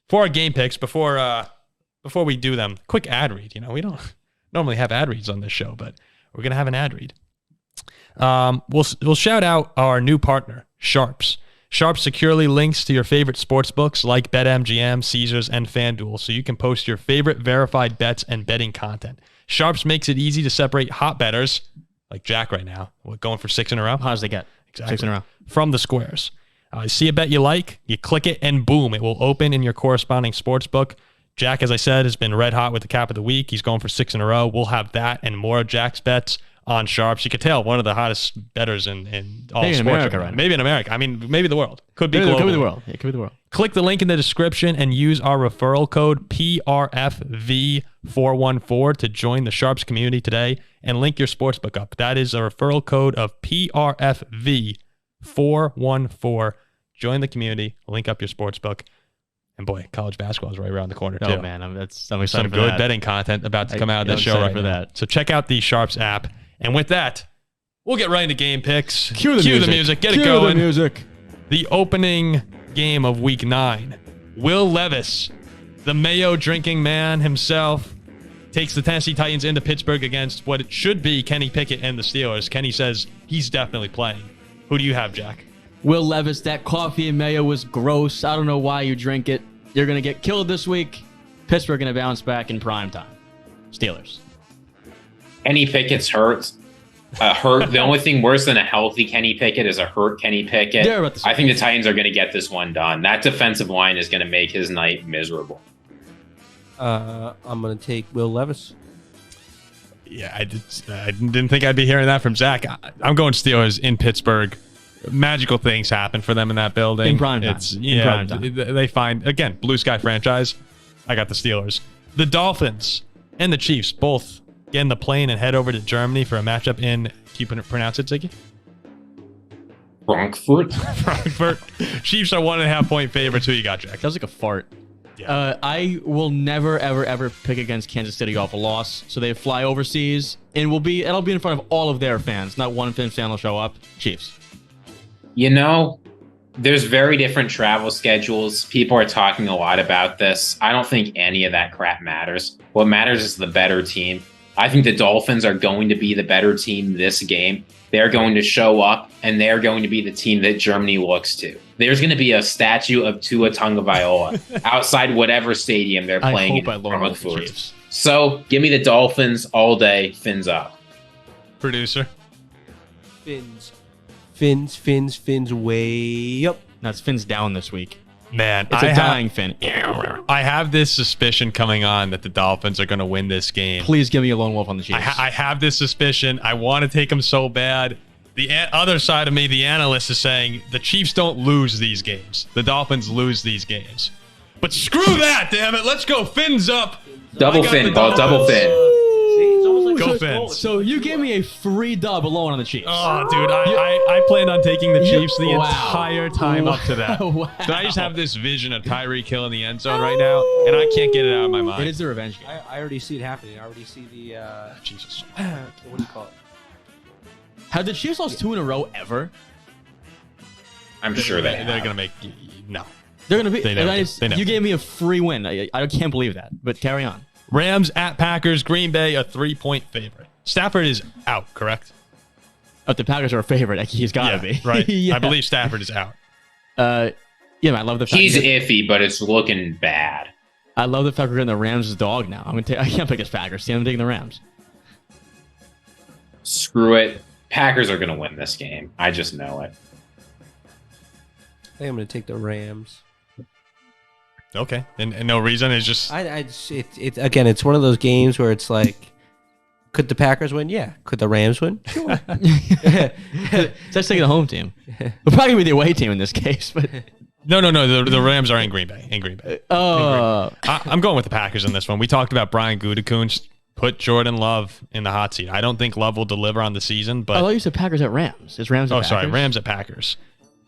For our game picks, before we do them, quick ad read. We don't normally have ad reads on this show, but we're gonna have an ad read. We'll shout out our new partner, Sharpz. Sharpz securely links to your favorite sports books like BetMGM, Caesars, and FanDuel, so you can post your favorite verified bets and betting content. Sharpz makes it easy to separate hot bettors, like Jack right now, going for 6 in a row. How does they get? Exactly. 6 in a row. From the squares. See a bet you like, you click it, and boom, it will open in your corresponding sports book. Jack, as I said, has been red hot with the cap of the week. He's going for 6 in a row. We'll have that and more of Jack's bets on Sharpz. You could tell one of the hottest bettors in all sports. America, right? Maybe in America. I mean, maybe the world. Could be global. Could be the world. Yeah, it could be the world. Click the link in the description and use our referral code PRFV414 to join the Sharpz community today and link your sportsbook up. That is a referral code of PRFV414. Join the community, link up your sportsbook. And boy, college basketball is right around the corner too. Oh man, I'm excited some for good that. betting content about to come out of this show right for now. That. So check out the Sharpz app. And with that, we'll get right into game picks. Cue the music. Get it going. The music. The opening game of Week 9. Will Levis, the Mayo drinking man himself, takes the Tennessee Titans into Pittsburgh against what it should be Kenny Pickett and the Steelers. Kenny says he's definitely playing. Who do you have, Jack? Will Levis, that coffee and mayo was gross. I don't know why you drink it. You're going to get killed this week. Pittsburgh going to bounce back in prime time. Steelers. Kenny Pickett's hurt. The only thing worse than a healthy Kenny Pickett is a hurt Kenny Pickett. I think the Titans are going to get this one done. That defensive line is going to make his night miserable. I'm going to take Will Levis. Yeah, I didn't think I'd be hearing that from Zach. I'm going Steelers in Pittsburgh. Magical things happen for them in that building. In prime time. Prime time. They find, again, blue sky franchise. I got the Steelers. The Dolphins and the Chiefs both get in the plane and head over to Germany for a matchup in, can you pronounce it, Ziggy? Frankfurt. Frankfurt. Chiefs are 1.5 point favorites. Who you got, Jack? That was like a fart. Yeah. I will never, ever, ever pick against Kansas City off a loss. So they fly overseas, and it'll be in front of all of their fans. Not one fan will show up. Chiefs. There's very different travel schedules. People are talking a lot about this. I don't think any of that crap matters. What matters is the better team. I think the Dolphins are going to be the better team this game. They're going to show up, and they're going to be the team that Germany looks to. There's going to be a statue of Tua Tagovailoa outside whatever stadium they're playing in Frankfurt. So give me the Dolphins all day. Fins up. Producer. Fins Fins way up. That's Finn's down this week. Man, It's a dying Finn. I have this suspicion coming on that the Dolphins are going to win this game. Please give me a lone wolf on the Chiefs. I have this suspicion. I want to take them so bad. The other side of me, the analyst, is saying the Chiefs don't lose these games. The Dolphins lose these games. But screw that, damn it. Let's go. Fins up. Double fin, ball, double fin. Go Fins. So you gave me a free dub alone on the Chiefs. Oh, dude, I planned on taking the Chiefs the Wow. entire time up to that. Wow. But I just have this vision of Tyreek Hill in the end zone right now, and I can't get it out of my mind. It is the revenge game. I already see it happening. I already see the Jesus. what do you call it? Have the Chiefs lost 2 in a row ever? I'm sure They're going to make... No. They're gonna be. They never do. They never You do. gave me a free win. I can't believe that. But carry on. Rams at Packers. Green Bay, a 3-point favorite. Stafford is out, correct? If the Packers are a favorite, he's got to be. Right. Yeah. I believe Stafford is out. Yeah, man, I love the fact. He's iffy, but it's looking bad. I love the fact we're getting the Rams' dog now. I can't pick his Packers. See, I'm taking the Rams. Screw it. Packers are going to win this game. I just know it. I think I'm going to take the Rams. Okay. And no reason. It's just... Again, it's one of those games where it's like, could the Packers win? Yeah. Could the Rams win? Sure. Let's take the home team. We'll probably be the away team in this case, but No. The Rams are in Green Bay. I'm going with the Packers in this one. We talked about Brian Gutekunst. Put Jordan Love in the hot seat. I don't think Love will deliver on the season, but... I thought you said Packers at Rams. It's Rams at Packers? sorry. Rams at Packers.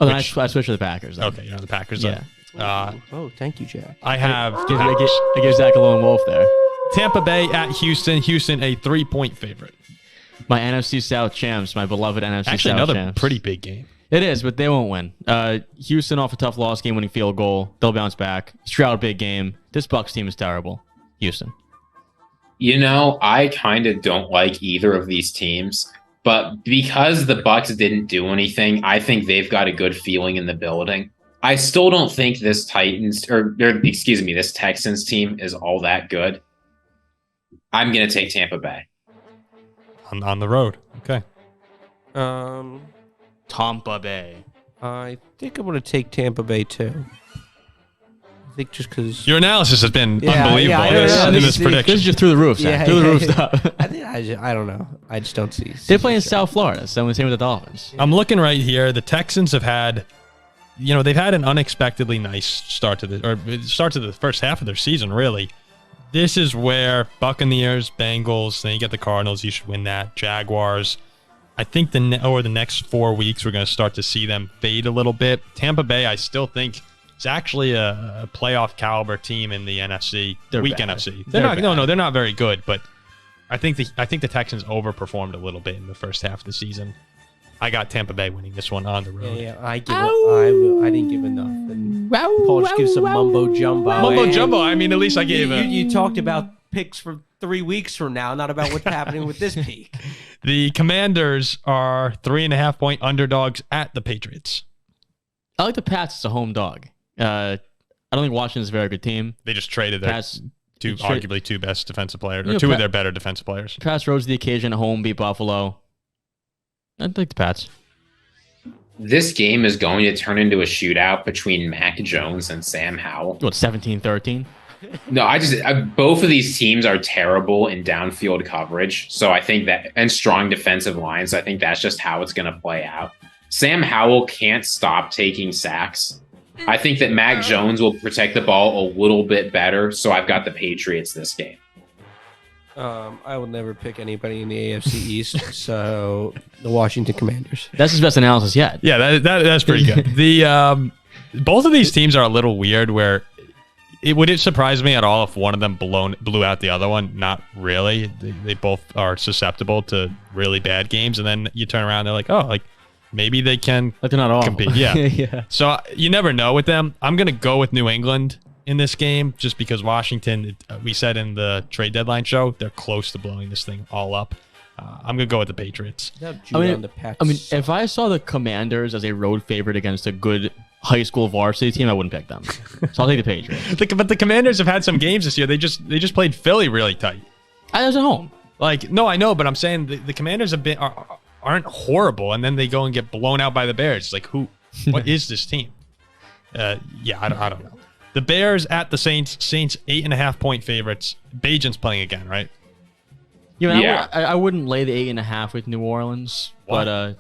Oh, then I switched to the Packers. Then. Okay, you're on the Packers. Yeah. Then. Thank you, Jack. I have I gave Zach a lone wolf there. Tampa Bay at Houston. Houston, a 3-point favorite. My NFC South champs, my beloved NFC Actually, South another champs. pretty big game. It is, but they won't win. Houston off a tough loss, game-winning field goal. They'll bounce back. Stroud, big game. This Bucs team is terrible. Houston. You know, I kind of don't like either of these teams, but because the Bucs didn't do anything, I think they've got a good feeling in the building. I still don't think this this Texans team is all that good. I'm going to take Tampa Bay. On the road. Okay. Tampa Bay. I think I'm going to take Tampa Bay too. I think just because Your analysis has been Yeah, unbelievable yeah, I in don't this, know. in this This prediction. This is just through the roof, Zach. Through the roof stuff. I don't know. I just don't see. They play in South Florida, so same with the Dolphins. I'm looking right here. The Texans have had, they've had an unexpectedly nice start to the first half of their season, really. This is where Buccaneers, Bengals, then you get the Cardinals. You should win that. Jaguars. I think over the next 4 weeks, we're going to start to see them fade a little bit. Tampa Bay, I still think, is actually a playoff caliber team in the NFC. They're Weak bad. NFC. They're bad. They're not very good, but I think the Texans overperformed a little bit in the first half of the season. I got Tampa Bay winning this one on the road. Yeah, I didn't give enough. And Paul just gives some mumbo jumbo. Mumbo jumbo. I mean, at least I gave You talked about picks for 3 weeks from now, not about what's happening with this peak. The Commanders are 3.5-point underdogs at the Patriots. I like the Pats as a home dog. I don't think Washington's a very good team. They just traded their Pats, arguably two best defensive players, or two of their better defensive players. Pats rose to the occasion at home, beat Buffalo. I'd take the Pats. This game is going to turn into a shootout between Mac Jones and Sam Howell. What, 17-13? No, both of these teams are terrible in downfield coverage. So I think that, and strong defensive lines, I think that's just how it's going to play out. Sam Howell can't stop taking sacks. I think that Mac Jones will protect the ball a little bit better. So I've got the Patriots this game. I will never pick anybody in the AFC East, so the Washington Commanders. That's his best analysis yet. Yeah, that's pretty good. The both of these teams are a little weird. Where would it surprise me at all if one of them blew out the other one? Not really. They both are susceptible to really bad games, and then you turn around, they're like, oh, like maybe they can Like they're not awful. compete. Yeah. Yeah. So you never know with them. I'm gonna go with New England in this game just because Washington, we said in the trade deadline show, they're close to blowing this thing all up. I'm going to go with the Patriots. If I saw the Commanders as a road favorite against a good high school varsity team, I wouldn't pick them. So I'll take the Patriots. But the Commanders have had some games this year. They just played Philly really tight. I was at home. Like, no, I know, but I'm saying the Commanders aren't horrible, and then they go and get blown out by the Bears. It's like, what is this team? Yeah, I don't know. The Bears at the Saints. Saints 8.5-point favorites. Bajan's playing again, right? Yeah, I wouldn't lay the 8.5 with New Orleans, Why? but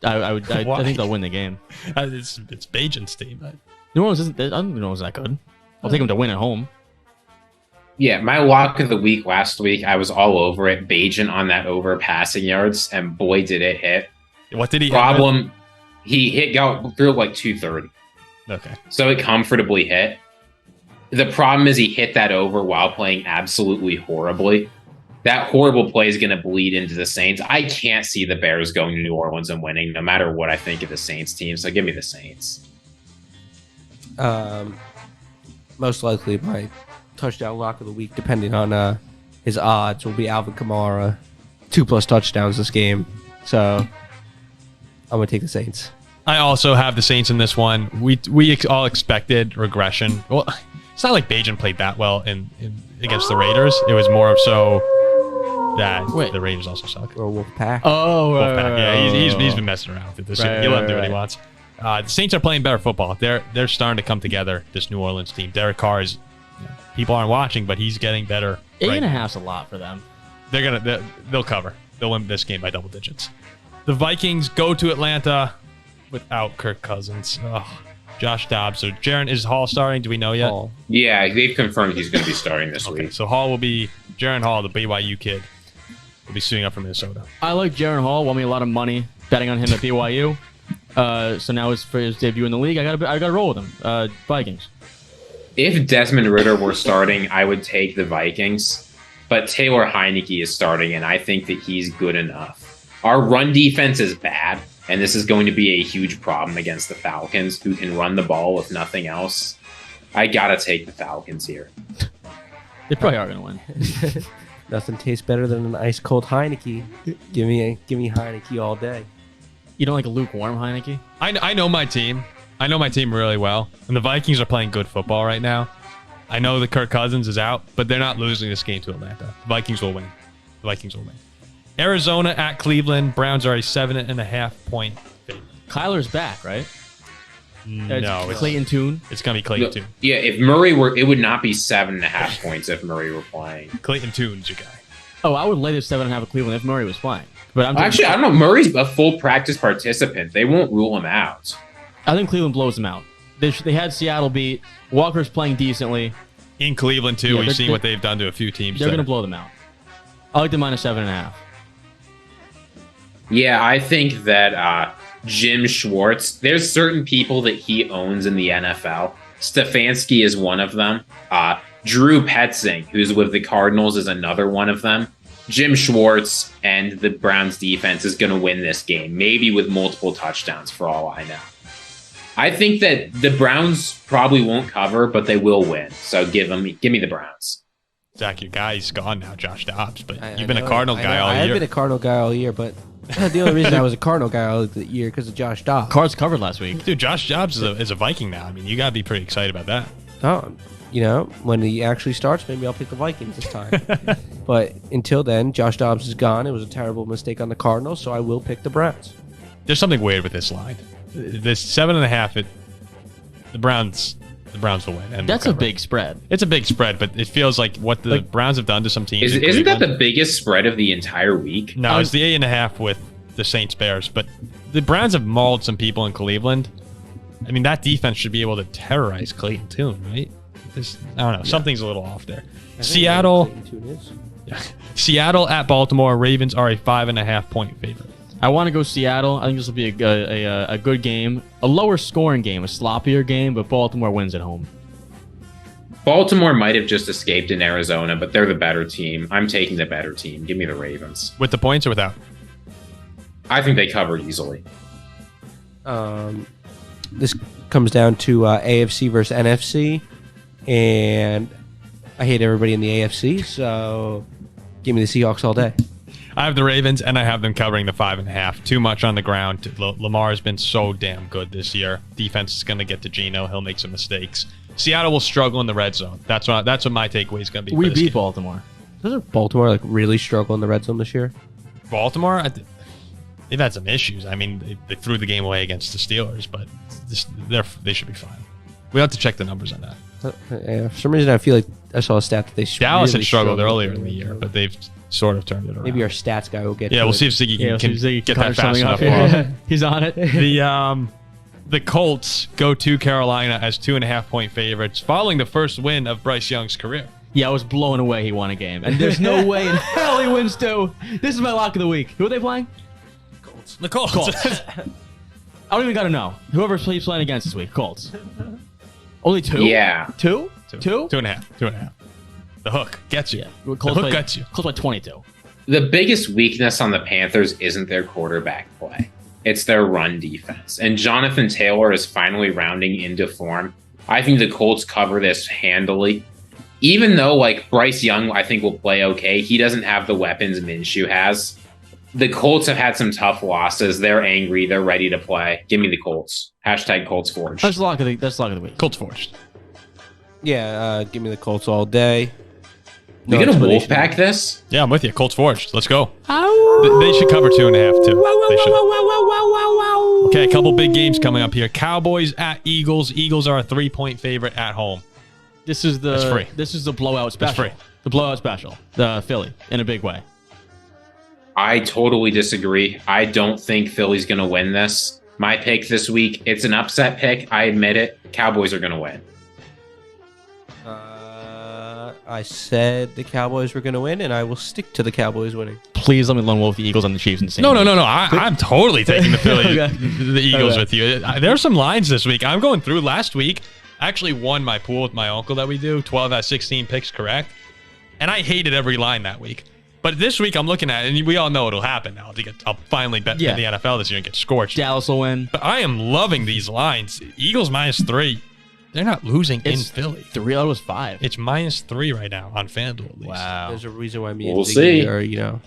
I think they'll win the game. It's Bajan's team. New Orleans isn't. I don't think New Orleans is that good. I'll take them to win at home. Yeah, my lock of the week last week, I was all over it. Bajan on that over passing yards, and boy, did it hit. What did he Problem, he threw like 230. Okay. So it comfortably hit. The problem is he hit that over while playing absolutely horribly. That horrible play is going to bleed into the Saints. I can't see the Bears going to New Orleans and winning, no matter what I think of the Saints team. So give me the Saints. Most likely my touchdown lock of the week, depending on his odds, will be Alvin Kamara. 2+ touchdowns this game. So I'm going to take the Saints. I also have the Saints in this one. We all expected regression. Well, it's not like Bajan played that well in against the Raiders. It was more so that the Raiders also suck. Or Wolfpack. Oh, Wolfpack. Yeah, he's been messing around with this year. He'll let him do what he wants. The Saints are playing better football. They're starting to come together. This New Orleans team. Derek Carr is. People aren't watching, but he's getting better. 8.5's a lot for them. They'll cover. They'll win this game by double digits. The Vikings go to Atlanta without Kirk Cousins. Josh Dobbs. So Jaron, is Hall starting? Do we know yet? Hall. Yeah, they've confirmed he's going to be starting this Okay, week. so Hall will be Jaron Hall, the BYU kid, will be suiting up for Minnesota. I like Jaron Hall. Won me a lot of money betting on him at BYU. So now it's for his debut in the league. I gotta roll with him. Vikings. If Desmond Ridder were starting, I would take the Vikings. But Taylor Heineke is starting, and I think that he's good enough. Our run defense is bad, and this is going to be a huge problem against the Falcons, who can run the ball if nothing else. I gotta take the Falcons here. They probably are gonna win. Nothing tastes better than an ice cold Heineke. Give me Heineke all day. You don't like a lukewarm Heineke? I know my team. I know my team really well, and the Vikings are playing good football right now. I know that Kirk Cousins is out, but they're not losing this game to Atlanta. The Vikings will win. The Vikings will win. Arizona at Cleveland. Browns are a 7.5-point favorite. Kyler's back, right? No, it's Clayton Tune. It's gonna be Clayton Tune. Yeah, if Murray were, it would not be 7.5 points if Murray were playing. Clayton Tune's your guy. Oh, I would lay this 7.5 at Cleveland if Murray was playing. But I'm Actually, I don't know. Murray's a full practice participant. They won't rule him out. I think Cleveland blows them out. They had Seattle beat. Walker's playing decently. In Cleveland too, Yeah, we've seen what they've done to a few teams. They're there. going to blow them out. I like the minus 7.5. Yeah, I think that Jim Schwartz, there's certain people that he owns in the NFL. Stefanski is one of them. Drew Petzing, who's with the Cardinals, is another one of them. Jim Schwartz and the Browns defense is going to win this game, maybe with multiple touchdowns for all I know. I think that the Browns probably won't cover, but they will win. So give me the Browns. Zach, your guy's gone now, Josh Dobbs, but I you've been a know, Cardinal I guy know. all I have year. been a Cardinal guy all year, but the only reason I was a Cardinal guy all year because of Josh Dobbs. Cards covered last week. Dude, Josh Dobbs is a Viking now. I mean, you got to be pretty excited about that. Oh, when he actually starts, maybe I'll pick the Vikings this time. But until then, Josh Dobbs is gone. It was a terrible mistake on the Cardinals, so I will pick the Browns. There's something weird with this line. This 7.5, the Browns will win. And That's will a cover. big spread. It's a big spread, but it feels like what the Browns have done to some teams. in Isn't that Cleveland. the biggest spread of the entire week? No, it's the 8.5 with the Saints Bears, but the Browns have mauled some people in Cleveland. I mean, that defense should be able to terrorize Clayton Tune, right? I don't know. Something's a little off there. Seattle at Baltimore. Ravens are a 5.5-point favorite. I want to go Seattle. I think this will be a good game. A lower scoring game, a sloppier game, but Baltimore wins at home. Baltimore might have just escaped in Arizona, but they're the better team. I'm taking the better team. Give me the Ravens. With the points or without? I think they cover easily. This comes down to AFC versus NFC, and I hate everybody in the AFC, so give me the Seahawks all day. I have the Ravens, and I have them covering the 5.5. Too much on the ground. Lamar has been so damn good this year. Defense is going to get to Geno. He'll make some mistakes. Seattle will struggle in the red zone. That's what my takeaway is going to be. We beat Baltimore. Doesn't Baltimore really struggle in the red zone this year? Baltimore. they've had some issues. I mean, they threw the game away against the Steelers, but they should be fine. We'll have to check the numbers on that. Yeah, for some reason, I feel like I saw a stat that they Dallas really had struggled earlier in the year, but they've sort of turned it around. Maybe our stats guy will get. Yeah, to we'll it. see if Ziggy Yeah, can Ziggy get covers that fast something enough. up. He's on it. The Colts go to Carolina as 2.5-point favorites following the first win of Bryce Young's career. Yeah, I was blown away he won a game. And there's no way in hell he wins two. This is my lock of the week. Who are they playing? The Colts. I don't even got to know. Whoever he's playing against this week, Colts. Only two? Yeah. Two? 2.5. The hook gets you. Yeah. The Colts hook gets you. Colts by 22. The biggest weakness on the Panthers isn't their quarterback play. It's their run defense. And Jonathan Taylor is finally rounding into form. I think the Colts cover this handily. Even though, like, Bryce Young, I think, will play okay, he doesn't have the weapons Minshew has. The Colts have had some tough losses. They're angry. They're ready to play. Give me the Colts. Hashtag Colts Forge. That's the lock of the week. Colts forged. Yeah, give me the Colts all day. We gonna explanation. Wolfpack this? Yeah, I'm with you. Colts forged. Let's go. They should cover 2.5 too. They should. Okay, a couple big games coming up here. Cowboys at Eagles. Eagles are a 3-point favorite at home. This is That's free. This is the blowout special. free. The blowout special. The Philly in a big way. I totally disagree. I don't think Philly's gonna win this. My pick this week, it's an upset pick. I admit it. Cowboys are gonna win. I said the Cowboys were going to win, and I will stick to the Cowboys winning. Please let me lone wolf the Eagles and the Chiefs in the same No. week. I'm totally taking the Philly, Okay. the Eagles Okay. with you. There are some lines this week. I'm going through last week. I actually won my pool with my uncle that we do. 12 out of 16 picks correct. And I hated every line that week. But this week I'm looking at it, and we all know it'll happen now. I'll finally bet in the NFL this year and get scorched. Dallas will win. But I am loving these lines. Eagles -3. They're not losing in Philly. 3 out of 5. It's -3 right now on FanDuel at least. Wow. There's a reason why me and We'll Ziggy see. are,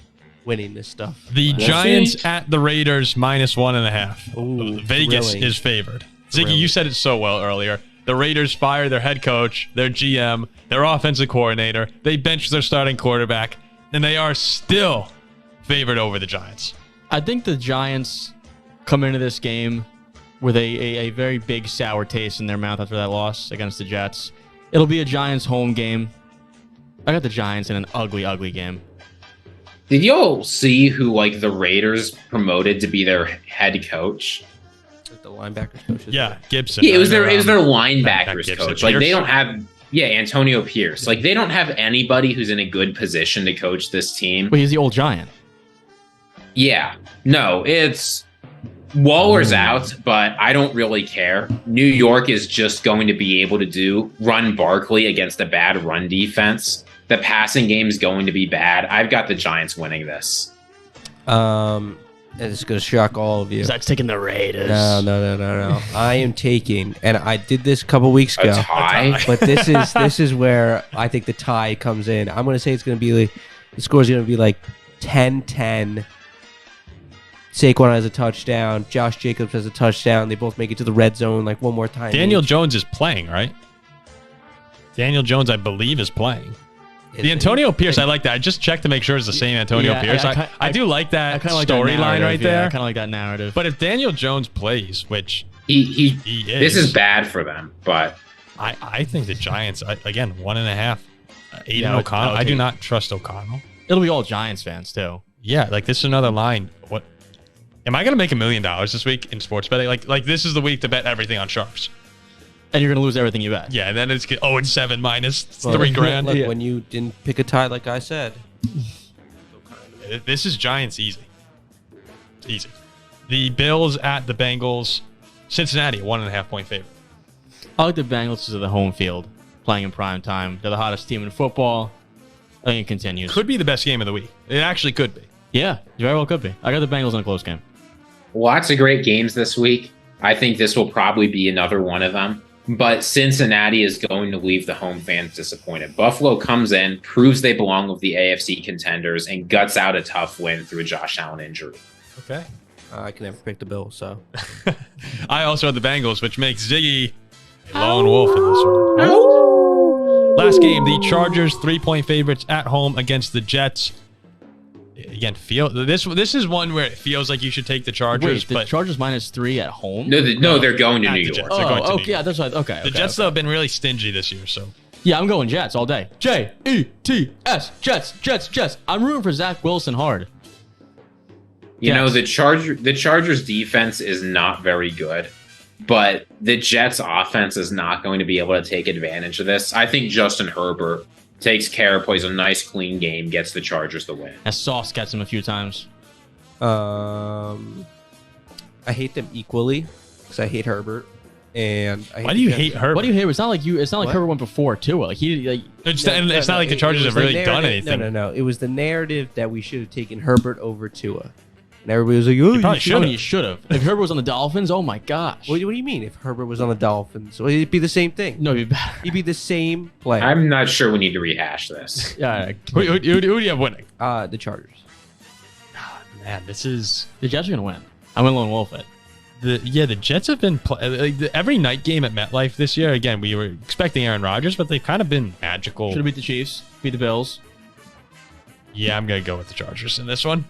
winning this stuff. The We'll Giants see. at the Raiders -1.5. Ooh, Vegas thrilling. is favored. Ziggy, Thrilling. you said it so well earlier. The Raiders fired their head coach, their GM, their offensive coordinator. They benched their starting quarterback, and they are still favored over the Giants. I think the Giants come into this game with a very big sour taste in their mouth after that loss against the Jets. It'll be a Giants home game. I got the Giants in an ugly, ugly game. Did y'all see who like the Raiders promoted to be their head coach? Like the linebackers coaches. Yeah, Gibson. Yeah, it was their Not linebackers Gibson, coach. Like they Pierce. don't have Antonio Pierce. Like they don't have anybody who's in a good position to coach this team. But he's the old Giant. Yeah. No, it's Waller's out, but I don't really care. New York is just going to be able to run Barkley against a bad run defense. The passing game is going to be bad. I've got the Giants winning this. And it's going to shock all of you. Zach's taking the Raiders. No. I am taking, and I did this a couple weeks ago. A tie? But this is where I think the tie comes in. I'm going to say it's going to be like, the score is going to be like 10-10. Saquon has a touchdown. Josh Jacobs has a touchdown. They both make it to the red zone like one more time. Daniel each. Jones is playing, right? Daniel Jones, I believe, is playing. Is The it? Antonio Pierce, I like that. I just checked to make sure it's the same Antonio Yeah, Pierce. I- I do like I that kind of like that storyline narrative, right yeah, there. I kind of like that narrative. But if Daniel Jones plays, which He he is, this is bad for them, but I think the Giants, again, 1.5. Aiden Yeah, I would O'Connell. I do take- not trust O'Connell. It'll be all Giants fans, too. Yeah, like this is another line. What? Am I going to make $1 million this week in sports betting? Like this is the week to bet everything on Sharpz. And you're going to lose everything you bet. Yeah, and then it's 0-7 minus Well, $3,000. Look, Yeah. when you didn't pick a tie like I said. This is Giants easy. Easy. The Bills at the Bengals. Cincinnati, 1.5-point favorite. I like the Bengals to the home field, playing in prime time. They're the hottest team in football. I think it continues. Could be the best game of the week. It actually could be. Yeah, very well could be. I got the Bengals in a close game. lots of great games this week. I think this will probably be another one of them. But Cincinnati is going to leave the home fans disappointed. Buffalo comes in, proves they belong with the AFC contenders, and guts out a tough win through a Josh Allen injury. Okay. I can never pick the Bills, so. I also had the Bengals, which makes Ziggy a lone wolf in this one. Last game, the Chargers 3-point favorites at home against the Jets. Again, again, this is one where it feels like you should take the Chargers. Wait, the Chargers -3 at home? No, they're going to At New the York. Jets. They're going to New yeah, York. that's right. Okay. The Jets though have been really stingy this year, so Yeah, I'm going Jets all day. Jets. Jets. I'm rooting for Zach Wilson hard. You know, Jets. the Chargers defense is not very good, but the Jets offense is not going to be able to take advantage of this. I think Justin Herbert takes care, plays a nice clean game, gets the Chargers the win. As Sauce gets him a few times. I hate them equally because I hate Herbert. And I why do you hate Herbert? What do you hate? It's not like What? Herbert went before Tua. Like It's not like the Chargers have really done anything. No. It was the narrative that we should have taken Herbert over Tua. And everybody was like, oh, probably you should have. If Herbert was on the Dolphins, oh my gosh. What do you mean if Herbert was on the Dolphins? Well, it'd be the same thing. No, it'd be better. He'd be the same player. I'm not sure we need to rehash this. Yeah, Who do you have winning? The Chargers. Man, this is the Jets are gonna win. I'm gonna lone wolf it. the Jets have been every night game at MetLife this year. Again, we were expecting Aaron Rodgers, but they've kind of been magical. Should have beat the Chiefs, beat the Bills. Yeah, I'm gonna go with the Chargers in this one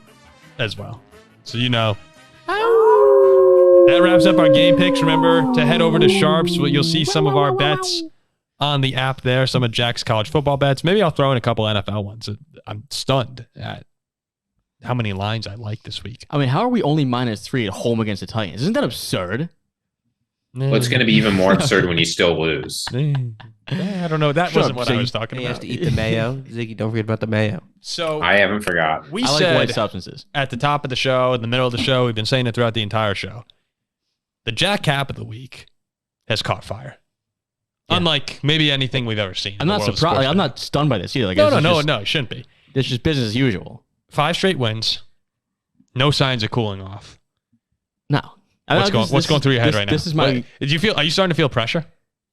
as well. So that wraps up our game picks. Remember to head over to Sharpz. You'll see some of our bets on the app there. Some of Jack's college football bets. Maybe I'll throw in a couple NFL ones. I'm stunned at how many lines I like this week. I mean, how are we only -3 at home against the Titans? Isn't that absurd? Well, it's going to be even more absurd when you still lose. I don't know. That wasn't what I was talking He has about. to eat the mayo. Ziggy, don't forget about the mayo. So I haven't forgot. we I like said white substances. at the top of the show, in the middle of the show, we've been saying it throughout the entire show. The Jack Cap of the week has caught fire. Yeah. Unlike maybe anything we've ever seen. I'm not surprised. Like, I'm not stunned by this either. Like, No, it's just- it shouldn't be. It's just business as usual. 5 straight wins. No signs of cooling off. No. What's going through your head right now? This is my... Are you starting to feel pressure?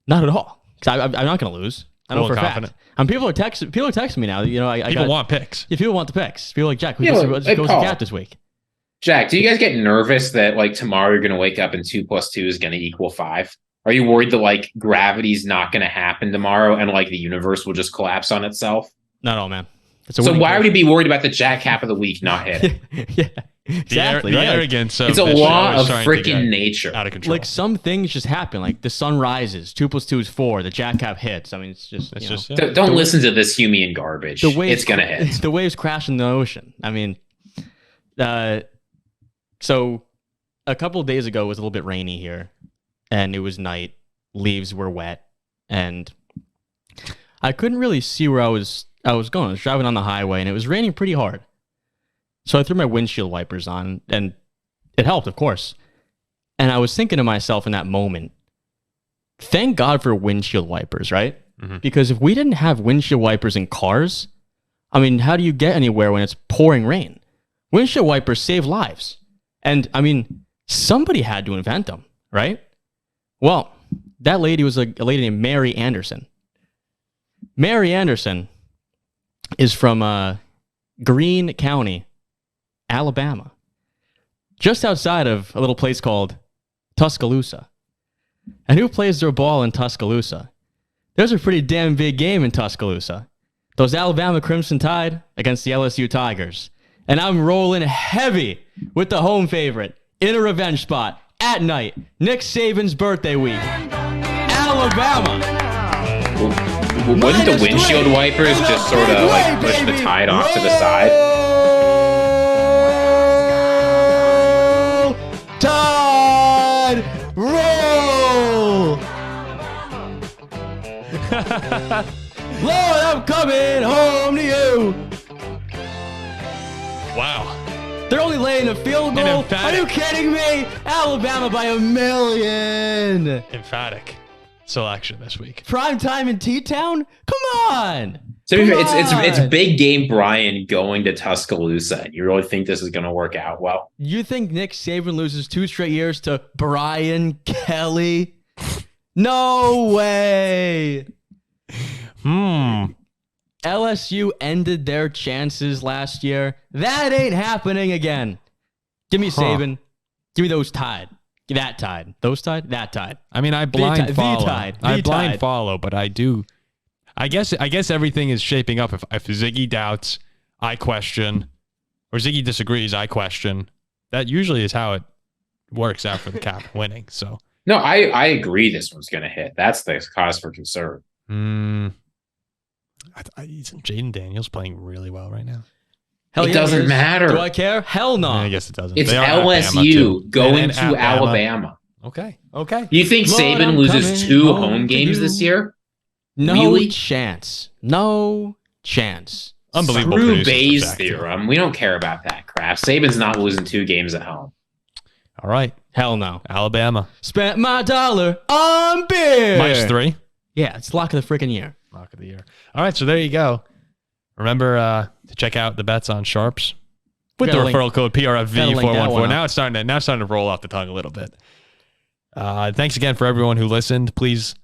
Not at all. 'Cause I'm not going to lose. I know Cool for a and fact. confident. People are texting me now. You know, People want picks. Yeah, people want the picks. People are like, Jack, who Yeah, goes hey, to Paul. Cat this week? Jack, do you guys get nervous that like tomorrow you're going to wake up and 2 + 2 is going to equal 5? Are you worried that like gravity's not going to happen tomorrow and like the universe will just collapse on itself? Not at all, man. So why would you be worried about the Jack Cap of the week not hitting? Yeah, exactly. The right? arrogance of It's a this law show is of starting to get freaking nature. out of control. Like some things just happen. Like the sun rises, 2 + 2 is 4. The Jack Cap hits. I mean, it's just Don't listen to this Humian garbage. It's going to hit. The waves crash in the ocean. I mean, so a couple of days ago it was a little bit rainy here, and it was night. Leaves were wet, and I couldn't really see where I was going. I was driving on the highway, and it was raining pretty hard. So I threw my windshield wipers on, and it helped, of course. And I was thinking to myself in that moment, thank God for windshield wipers, right? Mm-hmm. Because if we didn't have windshield wipers in cars, I mean, how do you get anywhere when it's pouring rain? Windshield wipers save lives. And, I mean, somebody had to invent them, right? Well, that lady was a lady named Mary Anderson. Mary Anderson is from Greene County, Alabama, just outside of a little place called Tuscaloosa. And who plays their ball in Tuscaloosa? There's a pretty damn big game in Tuscaloosa. Those Alabama Crimson Tide against the LSU Tigers. And I'm rolling heavy with the home favorite in a revenge spot at night. Nick Saban's birthday week. Alabama. Wouldn't the windshield wipers just sort of like push the Tide off to the side? Tide, roll! Lord, I'm coming home to you. Wow. They're only laying a field An goal. emphatic- Are you kidding me? Alabama by 1,000,000. Emphatic selection this week. Prime time in T-Town? Come on. To be fair, it's Come on. big game Brian going to Tuscaloosa. You really think this is going to work out well? You think Nick Saban loses 2 straight years to Brian Kelly? No way. LSU ended their chances last year. That ain't happening again. Give me Saban. Give me those Tide. That Tide. Those Tide? That Tide. I mean, I The blind follow. Tide. I The blind Tide. follow, but I do. I guess everything is shaping up. If Ziggy doubts, I question. or Ziggy disagrees, I question. That usually is how it works out for the Cap winning. So No, I agree this one's going to hit. That's the cause for concern. Isn't Jaden Daniels playing really well right now? Hell It yeah, doesn't he is. matter. Do I care? Hell no. I guess it doesn't. It's They are at Bama, LSU too. going And to at Bama. Alabama. Okay. You think Lord, Saban I'm loses coming 2 home home to games you. this year? No Really? chance. No chance. Unbelievable. Screw producers for Bayes Zach, too. theorem. We don't care about that crap. Saban's not losing 2 games at home. All right. Hell no. Alabama. Spent my dollar on beer. -3. Yeah, it's lock of the freaking year. Lock of the year. All right. So there you go. Remember to check out the bets on Sharpz with the Gotta link- referral code gotta link that one PRFV414. up. Now it's starting to roll off the tongue a little bit. Thanks again for everyone who listened. Please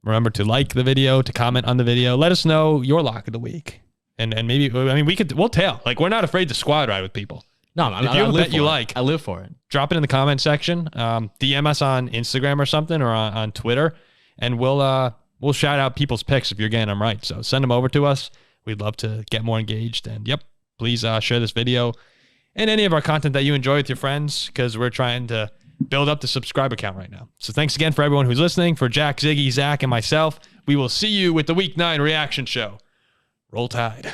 remember to like the video, to comment on the video. Let us know your lock of the week. And maybe, we'll tell. Like, we're not afraid to squad ride with people. No, If you have a bet you for it. like, I live for it. drop it in the comment section. DM us on Instagram or something, or on Twitter, and we'll shout out people's picks if you're getting them right. So send them over to us. We'd love to get more engaged. And please share this video and any of our content that you enjoy with your friends, because we're trying to build up the subscriber count right now. So thanks again for everyone who's listening. For Jack, Ziggy, Zach, and myself, we will see you with the Week 9 reaction show. Roll Tide.